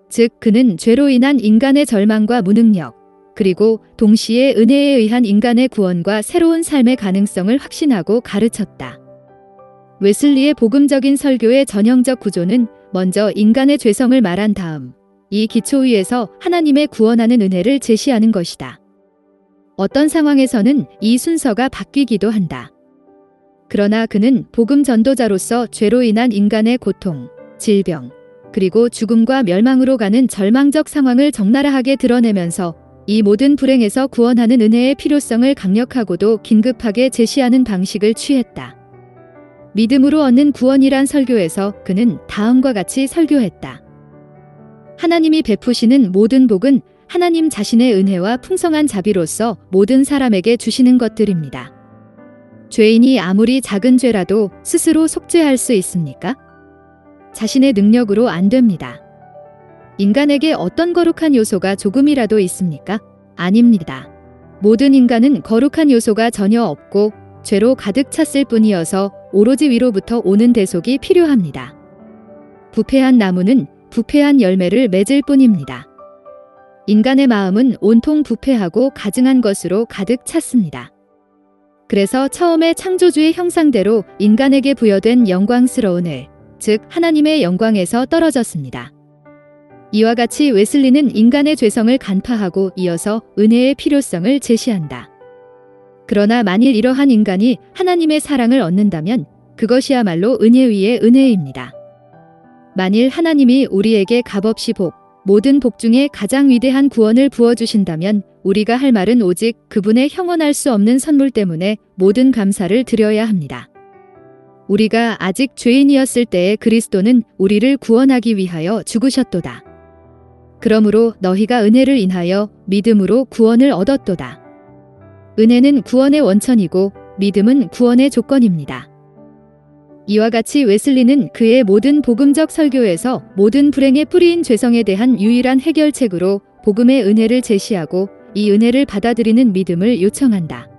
즉 그는 죄로 인한 인간의 절망과 무능력, 그리고 동시에 은혜에 의한 인간의 구원과 새로운 삶의 가능성을 확신하고 가르쳤다. 웨슬리의 복음적인 설교의 전형적 구조는 먼저 인간의 죄성을 말한 다음 이 기초 위에서 하나님의 구원하는 은혜를 제시하는 것이다. 어떤 상황에서는 이 순서가 바뀌기도 한다. 그러나 그는 복음 전도자로서 죄로 인한 인간의 고통, 질병, 그리고 죽음과 멸망으로 가는 절망적 상황을 적나라하게 드러내면서 이 모든 불행에서 구원하는 은혜의 필요성을 강력하고도 긴급하게 제시하는 방식을 취했다. 믿음으로 얻는 구원이란 설교에서 그는 다음과 같이 설교했다. 하나님이 베푸시는 모든 복은 하나님 자신의 은혜와 풍성한 자비로서 모든 사람에게 주시는 것들입니다. 죄인이 아무리 작은 죄라도 스스로 속죄할 수 있습니까? 자신의 능력으로 안 됩니다. 인간에게 어떤 거룩한 요소가 조금이라도 있습니까? 아닙니다. 모든 인간은 거룩한 요소가 전혀 없고 죄로 가득 찼을 뿐이어서 오로지 위로부터 오는 대속이 필요합니다. 부패한 나무는 부패한 열매를 맺을 뿐입니다. 인간의 마음은 온통 부패하고 가증한 것으로 가득 찼습니다. 그래서 처음에 창조주의 형상대로 인간에게 부여된 영광스러운 을, 즉 하나님의 영광에서 떨어졌습니다. 이와 같이 웨슬리는 인간의 죄성을 간파하고 이어서 은혜의 필요성을 제시한다. 그러나 만일 이러한 인간이 하나님의 사랑을 얻는다면 그것이야말로 은혜 위의 은혜입니다. 만일 하나님이 우리에게 값없이 모든 복 중에 가장 위대한 구원을 부어주신다면 우리가 할 말은 오직 그분의 형언할 수 없는 선물 때문에 모든 감사를 드려야 합니다. 우리가 아직 죄인이었을 때에 그리스도는 우리를 구원하기 위하여 죽으셨도다. 그러므로 너희가 은혜를 인하여 믿음으로 구원을 얻었도다. 은혜는 구원의 원천이고 믿음은 구원의 조건입니다. 이와 같이 웨슬리는 그의 모든 복음적 설교에서 모든 불행의 뿌리인 죄성에 대한 유일한 해결책으로 복음의 은혜를 제시하고 이 은혜를 받아들이는 믿음을 요청한다.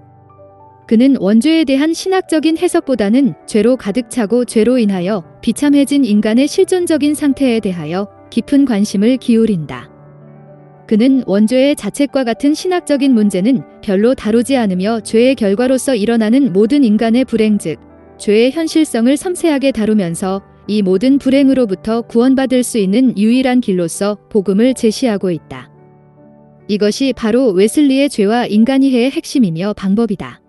그는 원죄에 대한 신학적인 해석보다는 죄로 가득 차고 죄로 인하여 비참해진 인간의 실존적인 상태에 대하여 깊은 관심을 기울인다. 그는 원죄의 자책과 같은 신학적인 문제는 별로 다루지 않으며 죄의 결과로서 일어나는 모든 인간의 불행 즉 죄의 현실성을 섬세하게 다루면서 이 모든 불행으로부터 구원받을 수 있는 유일한 길로서 복음을 제시하고 있다. 이것이 바로 웨슬리의 죄와 인간이해의 핵심이며 방법이다.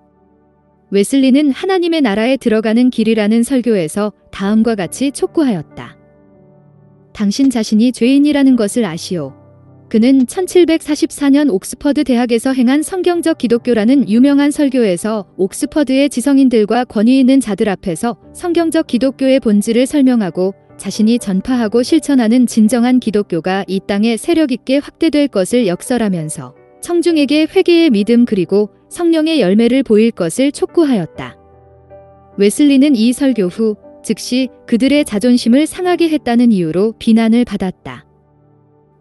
웨슬리는 하나님의 나라에 들어가는 길이라는 설교에서 다음과 같이 촉구하였다. 당신 자신이 죄인이라는 것을 아시오. 그는 1744년 옥스퍼드 대학에서 행한 성경적 기독교라는 유명한 설교에서 옥스퍼드의 지성인들과 권위 있는 자들 앞에서 성경적 기독교의 본질을 설명하고 자신이 전파하고 실천하는 진정한 기독교가 이 땅에 세력 있게 확대될 것을 역설하면서 청중에게 회개의 믿음 그리고 성령의 열매를 보일 것을 촉구하였다. 웨슬리는 이 설교 후 즉시 그들의 자존심을 상하게 했다는 이유로 비난을 받았다.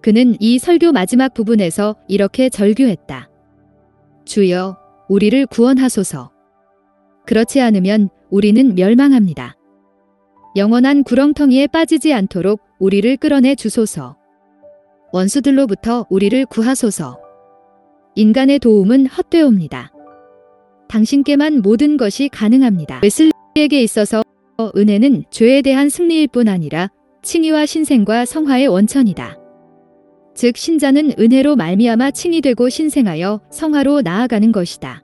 그는 이 설교 마지막 부분에서 이렇게 절규했다. 주여, 우리를 구원하소서. 그렇지 않으면 우리는 멸망합니다. 영원한 구렁텅이에 빠지지 않도록 우리를 끌어내 주소서. 원수들로부터 우리를 구하소서. 인간의 도움은 헛되옵니다. 당신께만 모든 것이 가능합니다. 웨슬리에게 있어서 은혜는 죄에 대한 승리일 뿐 아니라 칭의와 신생과 성화의 원천이다. 즉 신자는 은혜로 말미암아 칭의되고 신생하여 성화로 나아가는 것이다.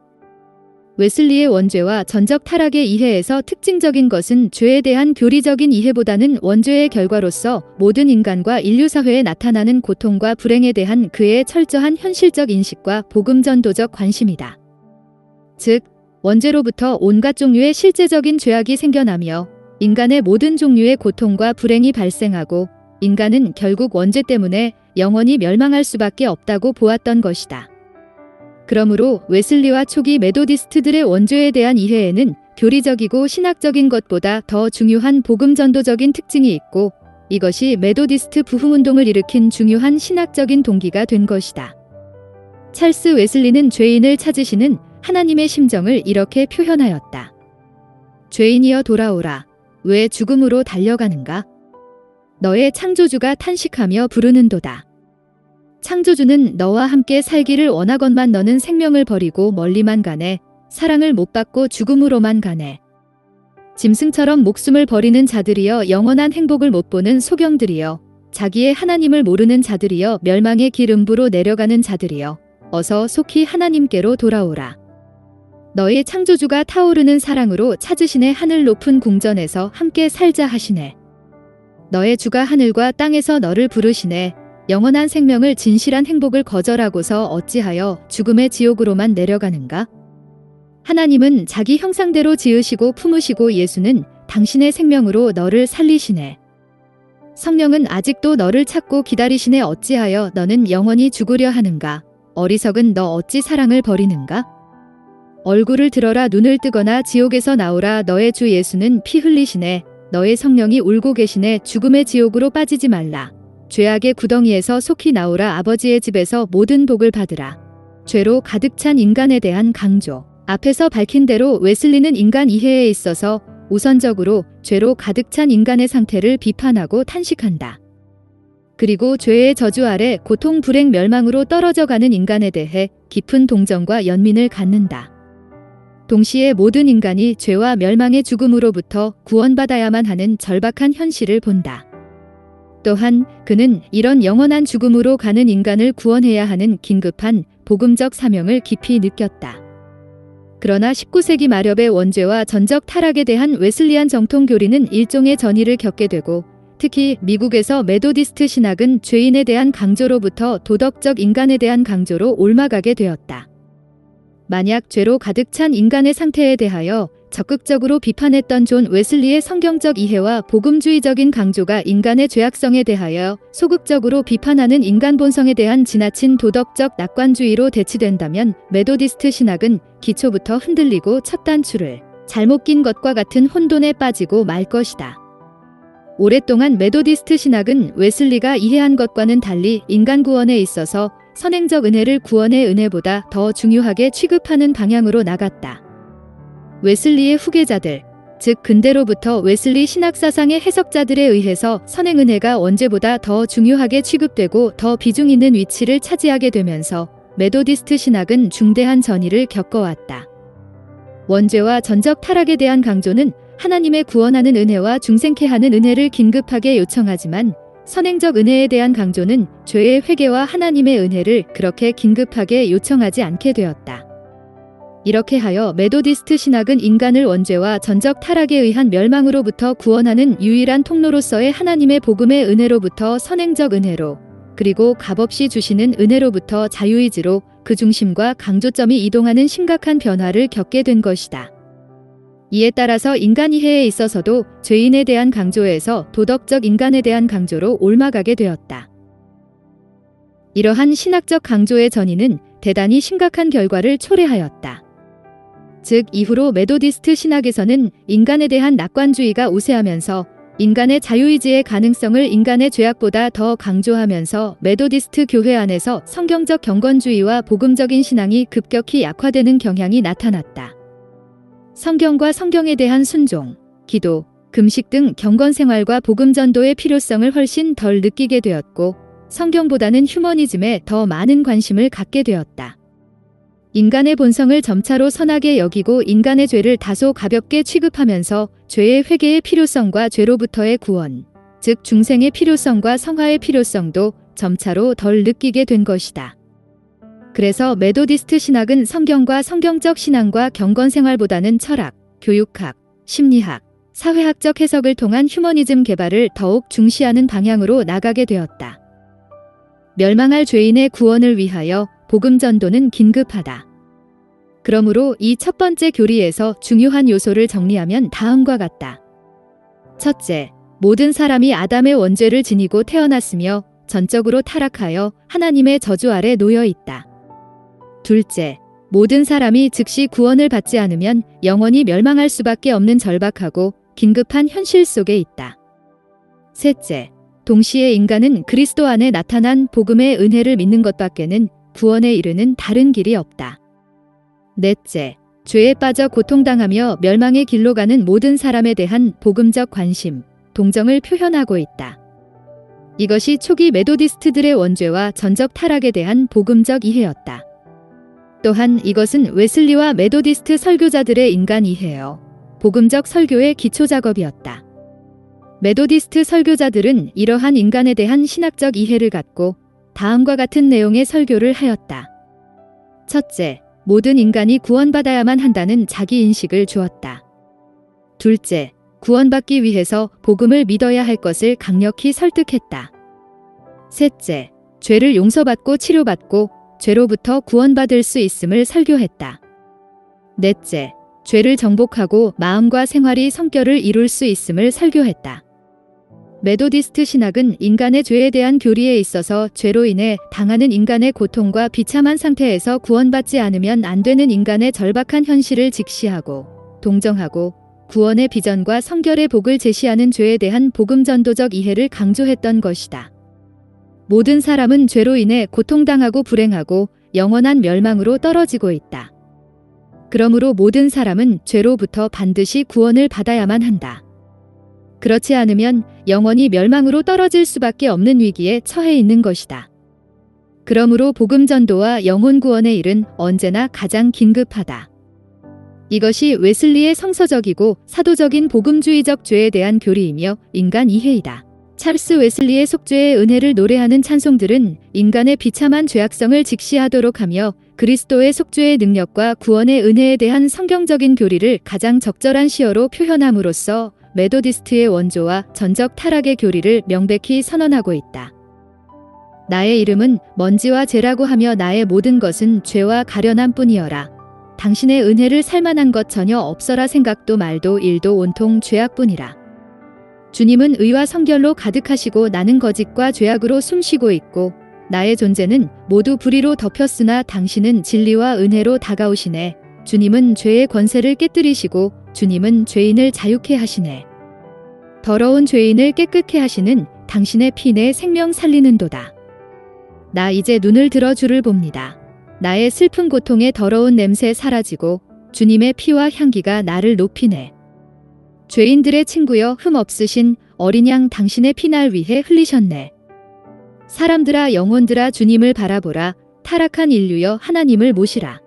웨슬리의 원죄와 전적 타락의 이해에서 특징적인 것은 죄에 대한 교리적인 이해보다는 원죄의 결과로서 모든 인간과 인류 사회에 나타나는 고통과 불행에 대한 그의 철저한 현실적 인식과 복음전도적 관심이다. 즉, 원죄로부터 온갖 종류의 실제적인 죄악이 생겨나며 인간의 모든 종류의 고통과 불행이 발생하고 인간은 결국 원죄 때문에 영원히 멸망할 수밖에 없다고 보았던 것이다. 그러므로 웨슬리와 초기 메도디스트들의 원죄에 대한 이해에는 교리적이고 신학적인 것보다 더 중요한 복음전도적인 특징이 있고 이것이 메도디스트 부흥운동을 일으킨 중요한 신학적인 동기가 된 것이다. 찰스 웨슬리는 죄인을 찾으시는 하나님의 심정을 이렇게 표현하였다. 죄인이여 돌아오라. 왜 죽음으로 달려가는가? 너의 창조주가 탄식하며 부르는도다. 창조주는 너와 함께 살기를 원하건만 너는 생명을 버리고 멀리만 가네. 사랑을 못 받고 죽음으로만 가네. 짐승처럼 목숨을 버리는 자들이여 영원한 행복을 못 보는 소경들이여 자기의 하나님을 모르는 자들이여 멸망의 길 음부로 내려가는 자들이여 어서 속히 하나님께로 돌아오라. 너의 창조주가 타오르는 사랑으로 찾으시네. 하늘 높은 궁전에서 함께 살자 하시네. 너의 주가 하늘과 땅에서 너를 부르시네. 영원한 생명을 진실한 행복을 거절하고서 어찌하여 죽음의 지옥으로만 내려가는가? 하나님은 자기 형상대로 지으시고 품으시고 예수는 당신의 생명으로 너를 살리시네. 성령은 아직도 너를 찾고 기다리시네. 어찌하여 너는 영원히 죽으려 하는가? 어리석은 너 어찌 사랑을 버리는가? 얼굴을 들어라. 눈을 뜨거나 지옥에서 나오라. 너의 주 예수는 피 흘리시네. 너의 성령이 울고 계시네. 죽음의 지옥으로 빠지지 말라. 죄악의 구덩이에서 속히 나오라. 아버지의 집에서 모든 복을 받으라. 죄로 가득 찬 인간에 대한 강조. 앞에서 밝힌 대로 웨슬리는 인간 이해에 있어서 우선적으로 죄로 가득 찬 인간의 상태를 비판하고 탄식한다. 그리고 죄의 저주 아래 고통, 불행, 멸망으로 떨어져 가는 인간에 대해 깊은 동정과 연민을 갖는다. 동시에 모든 인간이 죄와 멸망의 죽음으로부터 구원받아야만 하는 절박한 현실을 본다. 또한 그는 이런 영원한 죽음으로 가는 인간을 구원해야 하는 긴급한 복음적 사명을 깊이 느꼈다. 그러나 19세기 말엽의 원죄와 전적 타락에 대한 웨슬리안 정통 교리는 일종의 전이를 겪게 되고 특히 미국에서 메도디스트 신학은 죄인에 대한 강조로부터 도덕적 인간에 대한 강조로 옮아가게 되었다. 만약 죄로 가득 찬 인간의 상태에 대하여 적극적으로 비판했던 존 웨슬리의 성경적 이해와 복음주의적인 강조가 인간의 죄악성에 대하여 소극적으로 비판하는 인간 본성에 대한 지나친 도덕적 낙관주의로 대치된다면 메도디스트 신학은 기초부터 흔들리고 첫 단추를 잘못 낀 것과 같은 혼돈에 빠지고 말 것이다. 오랫동안 메도디스트 신학은 웨슬리가 이해한 것과는 달리 인간 구원에 있어서 선행적 은혜를 구원의 은혜보다 더 중요하게 취급하는 방향으로 나갔다. 웨슬리의 후계자들, 즉 근대로부터 웨슬리 신학사상의 해석자들에 의해서 선행은혜가 원죄보다 더 중요하게 취급되고 더 비중 있는 위치를 차지하게 되면서 메도디스트 신학은 중대한 전이를 겪어왔다. 원죄와 전적 타락에 대한 강조는 하나님의 구원하는 은혜와 중생케 하는 은혜를 긴급하게 요청하지만 선행적 은혜에 대한 강조는 죄의 회개와 하나님의 은혜를 그렇게 긴급하게 요청하지 않게 되었다. 이렇게 하여 메도디스트 신학은 인간을 원죄와 전적 타락에 의한 멸망으로부터 구원하는 유일한 통로로서의 하나님의 복음의 은혜로부터 선행적 은혜로, 그리고 값없이 주시는 은혜로부터 자유의지로 그 중심과 강조점이 이동하는 심각한 변화를 겪게 된 것이다. 이에 따라서 인간 이해에 있어서도 죄인에 대한 강조에서 도덕적 인간에 대한 강조로 옮아가게 되었다. 이러한 신학적 강조의 전이는 대단히 심각한 결과를 초래하였다. 즉 이후로 메도디스트 신학에서는 인간에 대한 낙관주의가 우세하면서 인간의 자유의지의 가능성을 인간의 죄악보다 더 강조하면서 메도디스트 교회 안에서 성경적 경건주의와 복음적인 신앙이 급격히 약화되는 경향이 나타났다. 성경과 성경에 대한 순종, 기도, 금식 등 경건 생활과 복음 전도의 필요성을 훨씬 덜 느끼게 되었고 성경보다는 휴머니즘에 더 많은 관심을 갖게 되었다. 인간의 본성을 점차로 선하게 여기고 인간의 죄를 다소 가볍게 취급하면서 죄의 회개의 필요성과 죄로부터의 구원, 즉 중생의 필요성과 성화의 필요성도 점차로 덜 느끼게 된 것이다. 그래서 메도디스트 신학은 성경과 성경적 신앙과 경건생활보다는 철학, 교육학, 심리학, 사회학적 해석을 통한 휴머니즘 개발을 더욱 중시하는 방향으로 나가게 되었다. 멸망할 죄인의 구원을 위하여 복음 전도는 긴급하다. 그러므로 이 첫 번째 교리에서 중요한 요소를 정리하면 다음과 같다. 첫째, 모든 사람이 아담의 원죄를 지니고 태어났으며 전적으로 타락하여 하나님의 저주 아래 놓여 있다. 둘째, 모든 사람이 즉시 구원을 받지 않으면 영원히 멸망할 수밖에 없는 절박하고 긴급한 현실 속에 있다. 셋째, 동시에 인간은 그리스도 안에 나타난 복음의 은혜를 믿는 것밖에는 구원에 이르는 다른 길이 없다. 넷째, 죄에 빠져 고통당하며 멸망의 길로 가는 모든 사람에 대한 복음적 관심, 동정을 표현하고 있다. 이것이 초기 메도디스트들의 원죄와 전적 타락에 대한 복음적 이해였다. 또한 이것은 웨슬리와 메도디스트 설교자들의 인간 이해여 복음적 설교의 기초 작업이었다. 메도디스트 설교자들은 이러한 인간에 대한 신학적 이해를 갖고 다음과 같은 내용의 설교를 하였다. 첫째, 모든 인간이 구원받아야만 한다는 자기 인식을 주었다. 둘째, 구원받기 위해서 복음을 믿어야 할 것을 강력히 설득했다. 셋째, 죄를 용서받고 치료받고 죄로부터 구원받을 수 있음을 설교했다. 넷째, 죄를 정복하고 마음과 생활이 성결을 이룰 수 있음을 설교했다. 메도디스트 신학은 인간의 죄에 대한 교리에 있어서 죄로 인해 당하는 인간의 고통과 비참한 상태에서 구원받지 않으면 안 되는 인간의 절박한 현실을 직시하고 동정하고 구원의 비전과 성결의 복을 제시하는 죄에 대한 복음 전도적 이해를 강조했던 것이다. 모든 사람은 죄로 인해 고통당하고 불행하고 영원한 멸망으로 떨어지고 있다. 그러므로 모든 사람은 죄로부터 반드시 구원을 받아야만 한다. 그렇지 않으면 영원히 멸망으로 떨어질 수밖에 없는 위기에 처해 있는 것이다. 그러므로 복음 전도와 영혼 구원의 일은 언제나 가장 긴급하다. 이것이 웨슬리의 성서적이고 사도적인 복음주의적 죄에 대한 교리이며 인간 이해이다. 찰스 웨슬리의 속죄의 은혜를 노래하는 찬송들은 인간의 비참한 죄악성을 직시하도록 하며 그리스도의 속죄의 능력과 구원의 은혜에 대한 성경적인 교리를 가장 적절한 시어로 표현함으로써 메도디스트의 원조와 전적 타락의 교리를 명백히 선언하고 있다. 나의 이름은 먼지와 재라고 하며 나의 모든 것은 죄와 가련함 뿐이여라. 당신의 은혜를 살만한 것 전혀 없어라. 생각도 말도 일도 온통 죄악뿐이라. 주님은 의와 성결로 가득하시고 나는 거짓과 죄악으로 숨쉬고 있고 나의 존재는 모두 불의로 덮였으나 당신은 진리와 은혜로 다가오시네. 주님은 죄의 권세를 깨뜨리시고 주님은 죄인을 자유케 하시네. 더러운 죄인을 깨끗게 하시는 당신의 피 내 생명 살리는도다. 나 이제 눈을 들어 주를 봅니다. 나의 슬픈 고통의 더러운 냄새 사라지고 주님의 피와 향기가 나를 높이네. 죄인들의 친구여 흠 없으신 어린 양 당신의 피날 위해 흘리셨네. 사람들아 영혼들아 주님을 바라보라. 타락한 인류여 하나님을 모시라.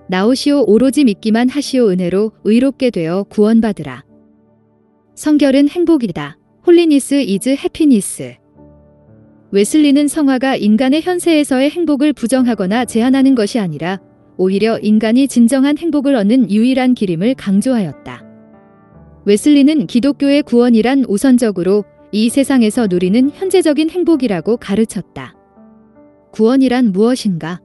나오시오 오로지 믿기만 하시오 은혜로 의롭게 되어 구원받으라. 성결은 행복이다. 홀리니스 이즈 해피니스. 웨슬리는 성화가 인간의 현세에서의 행복을 부정하거나 제한하는 것이 아니라 오히려 인간이 진정한 행복을 얻는 유일한 길임을 강조하였다. 웨슬리는 기독교의 구원이란 우선적으로 이 세상에서 누리는 현재적인 행복이라고 가르쳤다. 구원이란 무엇인가?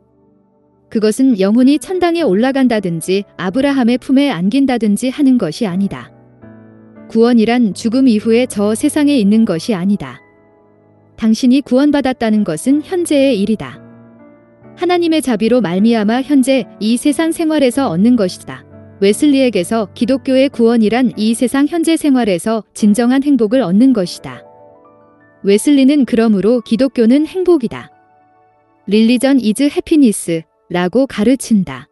그것은 영혼이 천당에 올라간다든지 아브라함의 품에 안긴다든지 하는 것이 아니다. 구원이란 죽음 이후에 저 세상에 있는 것이 아니다. 당신이 구원받았다는 것은 현재의 일이다. 하나님의 자비로 말미암아 현재 이 세상 생활에서 얻는 것이다. 웨슬리에게서 기독교의 구원이란 이 세상 현재 생활에서 진정한 행복을 얻는 것이다. 웨슬리는 그러므로 기독교는 행복이다. 릴리전 이즈 해피니스 라고 가르친다.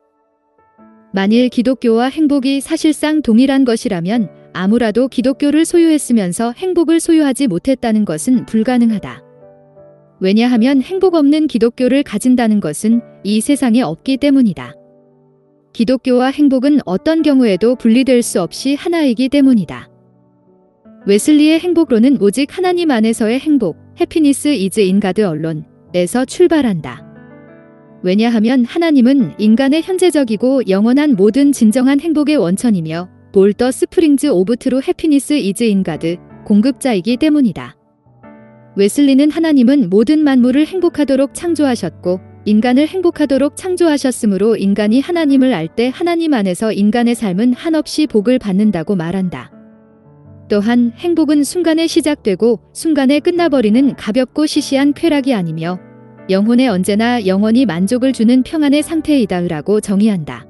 만일 기독교와 행복이 사실상 동일한 것이라면 아무라도 기독교를 소유했으면서 행복을 소유하지 못했다는 것은 불가능하다. 왜냐하면 행복 없는 기독교를 가진다는 것은 이 세상에 없기 때문이다. 기독교와 행복은 어떤 경우에도 분리될 수 없이 하나이기 때문이다. 웨슬리의 행복론은 오직 하나님 안에서의 행복, 해피니스 이즈 인 가드 언론에서 출발한다. 왜냐하면 하나님은 인간의 현재적이고 영원한 모든 진정한 행복의 원천이며 볼 더 스프링즈 오브 트루 해피니스 이즈 인 가드 공급자이기 때문이다. 웨슬리는 하나님은 모든 만물을 행복하도록 창조하셨고 인간을 행복하도록 창조하셨으므로 인간이 하나님을 알 때 하나님 안에서 인간의 삶은 한없이 복을 받는다고 말한다. 또한 행복은 순간에 시작되고 순간에 끝나버리는 가볍고 시시한 쾌락이 아니며 영혼에 언제나 영원히 만족을 주는 평안의 상태이다라고 정의한다.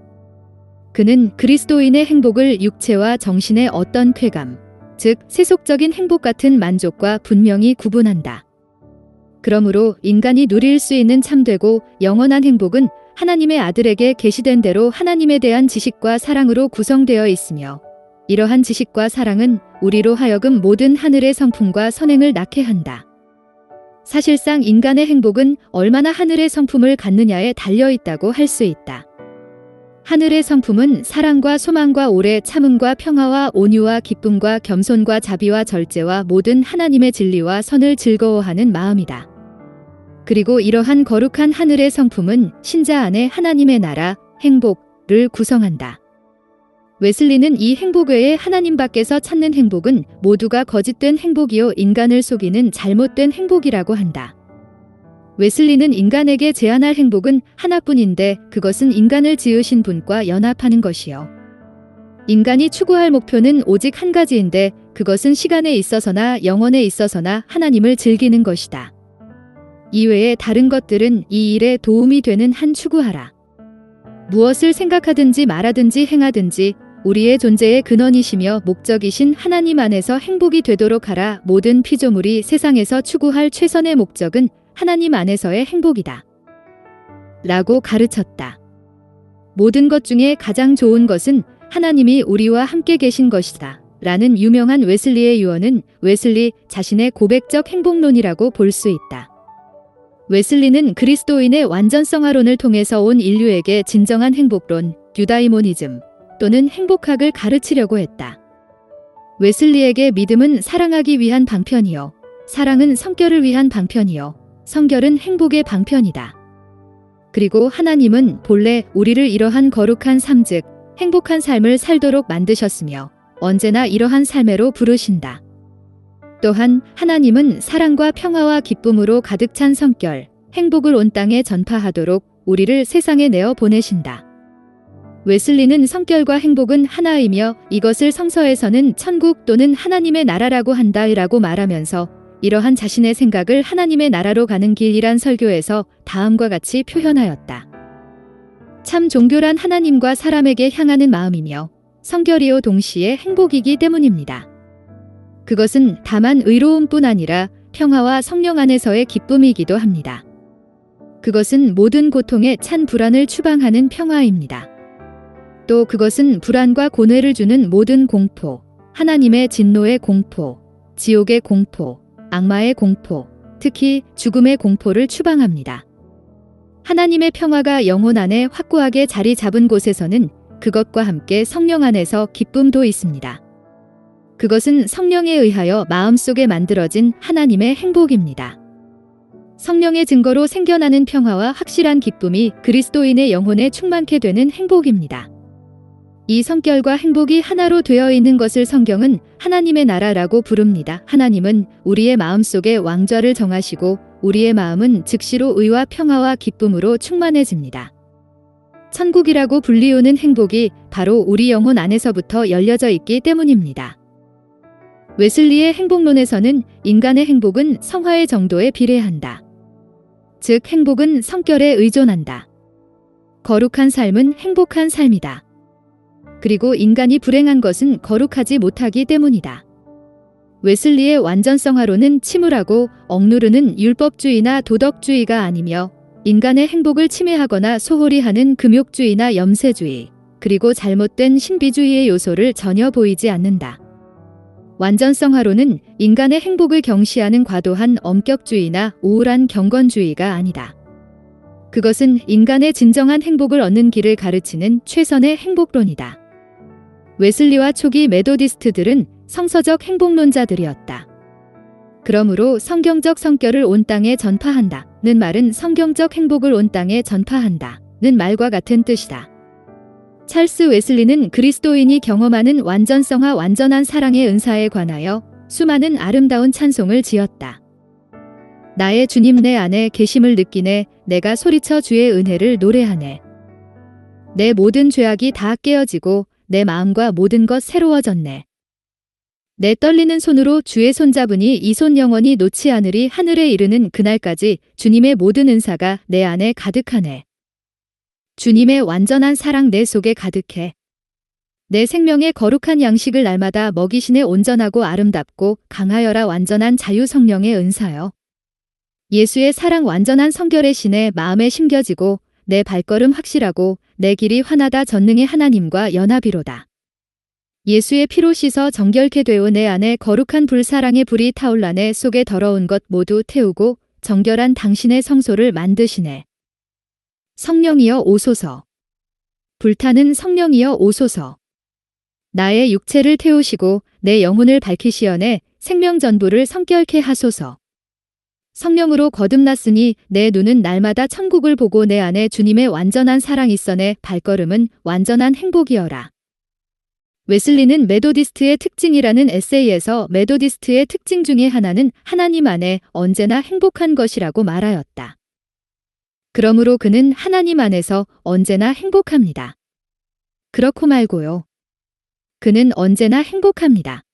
그는 그리스도인의 행복을 육체와 정신의 어떤 쾌감, 즉 세속적인 행복 같은 만족과 분명히 구분한다. 그러므로 인간이 누릴 수 있는 참되고 영원한 행복은 하나님의 아들에게 계시된 대로 하나님에 대한 지식과 사랑으로 구성되어 있으며 이러한 지식과 사랑은 우리로 하여금 모든 하늘의 성품과 선행을 낳게 한다. 사실상 인간의 행복은 얼마나 하늘의 성품을 갖느냐에 달려 있다고 할 수 있다. 하늘의 성품은 사랑과 소망과 오래 참음과 평화와 온유와 기쁨과 겸손과 자비와 절제와 모든 하나님의 진리와 선을 즐거워하는 마음이다. 그리고 이러한 거룩한 하늘의 성품은 신자 안에 하나님의 나라, 행복을 구성한다. 웨슬리는 이 행복 외에 하나님 밖에서 찾는 행복은 모두가 거짓된 행복이요 인간을 속이는 잘못된 행복이라고 한다. 웨슬리는 인간에게 제안할 행복은 하나뿐인데 그것은 인간을 지으신 분과 연합하는 것이요. 인간이 추구할 목표는 오직 한 가지인데 그것은 시간에 있어서나 영혼에 있어서나 하나님을 즐기는 것이다. 이외에 다른 것들은 이 일에 도움이 되는 한 추구하라. 무엇을 생각하든지 말하든지 행하든지 우리의 존재의 근원이시며 목적이신 하나님 안에서 행복이 되도록 하라. 모든 피조물이 세상에서 추구할 최선의 목적은 하나님 안에서의 행복이다. 라고 가르쳤다. 모든 것 중에 가장 좋은 것은 하나님이 우리와 함께 계신 것이다. 라는 유명한 웨슬리의 유언은 웨슬리 자신의 고백적 행복론이라고 볼 수 있다. 웨슬리는 그리스도인의 완전성화론을 통해서 온 인류에게 진정한 행복론, 유다이모니즘 또는 행복학을 가르치려고 했다. 웨슬리에게 믿음은 사랑하기 위한 방편이요. 사랑은 성결을 위한 방편이요. 성결은 행복의 방편이다. 그리고 하나님은 본래 우리를 이러한 거룩한 삶 즉 행복한 삶을 살도록 만드셨으며 언제나 이러한 삶으로 부르신다. 또한 하나님은 사랑과 평화와 기쁨으로 가득 찬 성결, 행복을 온 땅에 전파하도록 우리를 세상에 내어 보내신다. 웨슬리는 성결과 행복은 하나이며 이것을 성서에서는 천국 또는 하나님의 나라라고 한다라고 말하면서 이러한 자신의 생각을 하나님의 나라로 가는 길이란 설교에서 다음과 같이 표현하였다. 참 종교란 하나님과 사람에게 향하는 마음이며 성결이요 동시에 행복이기 때문입니다. 그것은 다만 의로움뿐 아니라 평화와 성령 안에서의 기쁨이기도 합니다. 그것은 모든 고통에 찬 불안을 추방하는 평화입니다. 또 그것은 불안과 고뇌를 주는 모든 공포, 하나님의 진노의 공포, 지옥의 공포, 악마의 공포, 특히 죽음의 공포를 추방합니다. 하나님의 평화가 영혼 안에 확고하게 자리 잡은 곳에서는 그것과 함께 성령 안에서 기쁨도 있습니다. 그것은 성령에 의하여 마음속에 만들어진 하나님의 행복입니다. 성령의 증거로 생겨나는 평화와 확실한 기쁨이 그리스도인의 영혼에 충만케 되는 행복입니다. 이 성결과 행복이 하나로 되어 있는 것을 성경은 하나님의 나라라고 부릅니다. 하나님은 우리의 마음속에 왕좌를 정하시고 우리의 마음은 즉시로 의와 평화와 기쁨으로 충만해집니다. 천국이라고 불리우는 행복이 바로 우리 영혼 안에서부터 열려져 있기 때문입니다. 웨슬리의 행복론에서는 인간의 행복은 성화의 정도에 비례한다. 즉 행복은 성결에 의존한다. 거룩한 삶은 행복한 삶이다. 그리고 인간이 불행한 것은 거룩하지 못하기 때문이다. 웨슬리의 완전성화론은 침울하고 억누르는 율법주의나 도덕주의가 아니며 인간의 행복을 침해하거나 소홀히 하는 금욕주의나 염세주의, 그리고 잘못된 신비주의의 요소를 전혀 보이지 않는다. 완전성화론은 인간의 행복을 경시하는 과도한 엄격주의나 우울한 경건주의가 아니다. 그것은 인간의 진정한 행복을 얻는 길을 가르치는 최선의 행복론이다. 웨슬리와 초기 메도디스트들은 성서적 행복론자들이었다. 그러므로 성경적 성결을 온 땅에 전파한다는 말은 성경적 행복을 온 땅에 전파한다는 말과 같은 뜻이다. 찰스 웨슬리는 그리스도인이 경험하는 완전성과 완전한 사랑의 은사에 관하여 수많은 아름다운 찬송을 지었다. 나의 주님 내 안에 계심을 느끼네. 내가 소리쳐 주의 은혜를 노래하네. 내 모든 죄악이 다 깨어지고 내 마음과 모든 것 새로워졌네. 내 떨리는 손으로 주의 손잡으니 이 손 영원히 놓지 않으리. 하늘에 이르는 그날까지 주님의 모든 은사가 내 안에 가득하네. 주님의 완전한 사랑 내 속에 가득해. 내 생명의 거룩한 양식을 날마다 먹이시네. 온전하고 아름답고 강하여라. 완전한 자유 성령의 은사여. 예수의 사랑 완전한 성결의 신에 마음에 심겨지고 내 발걸음 확실하고 내 길이 환하다. 전능의 하나님과 연합이로다. 예수의 피로 씻어 정결케 되어 내 안에 거룩한 불사랑의 불이 타올라 내 속에 더러운 것 모두 태우고 정결한 당신의 성소를 만드시네. 성령이여 오소서. 불타는 성령이여 오소서. 나의 육체를 태우시고 내 영혼을 밝히시어내 생명 전부를 성결케 하소서. 성령으로 거듭났으니 내 눈은 날마다 천국을 보고 내 안에 주님의 완전한 사랑이 있어 내 발걸음은 완전한 행복이여라. 웨슬리는 메도디스트의 특징이라는 에세이에서 메도디스트의 특징 중에 하나는 하나님 안에 언제나 행복한 것이라고 말하였다. 그러므로 그는 하나님 안에서 언제나 행복합니다. 그렇고 말고요. 그는 언제나 행복합니다.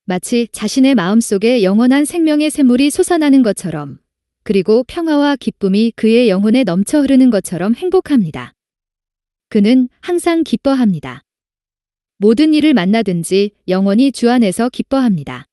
마치 자신의 마음속에 영원한 생명의 샘물이 솟아나는 것처럼, 그리고 평화와 기쁨이 그의 영혼에 넘쳐 흐르는 것처럼 행복합니다. 그는 항상 기뻐합니다. 모든 일을 만나든지 영원히 주 안에서 기뻐합니다.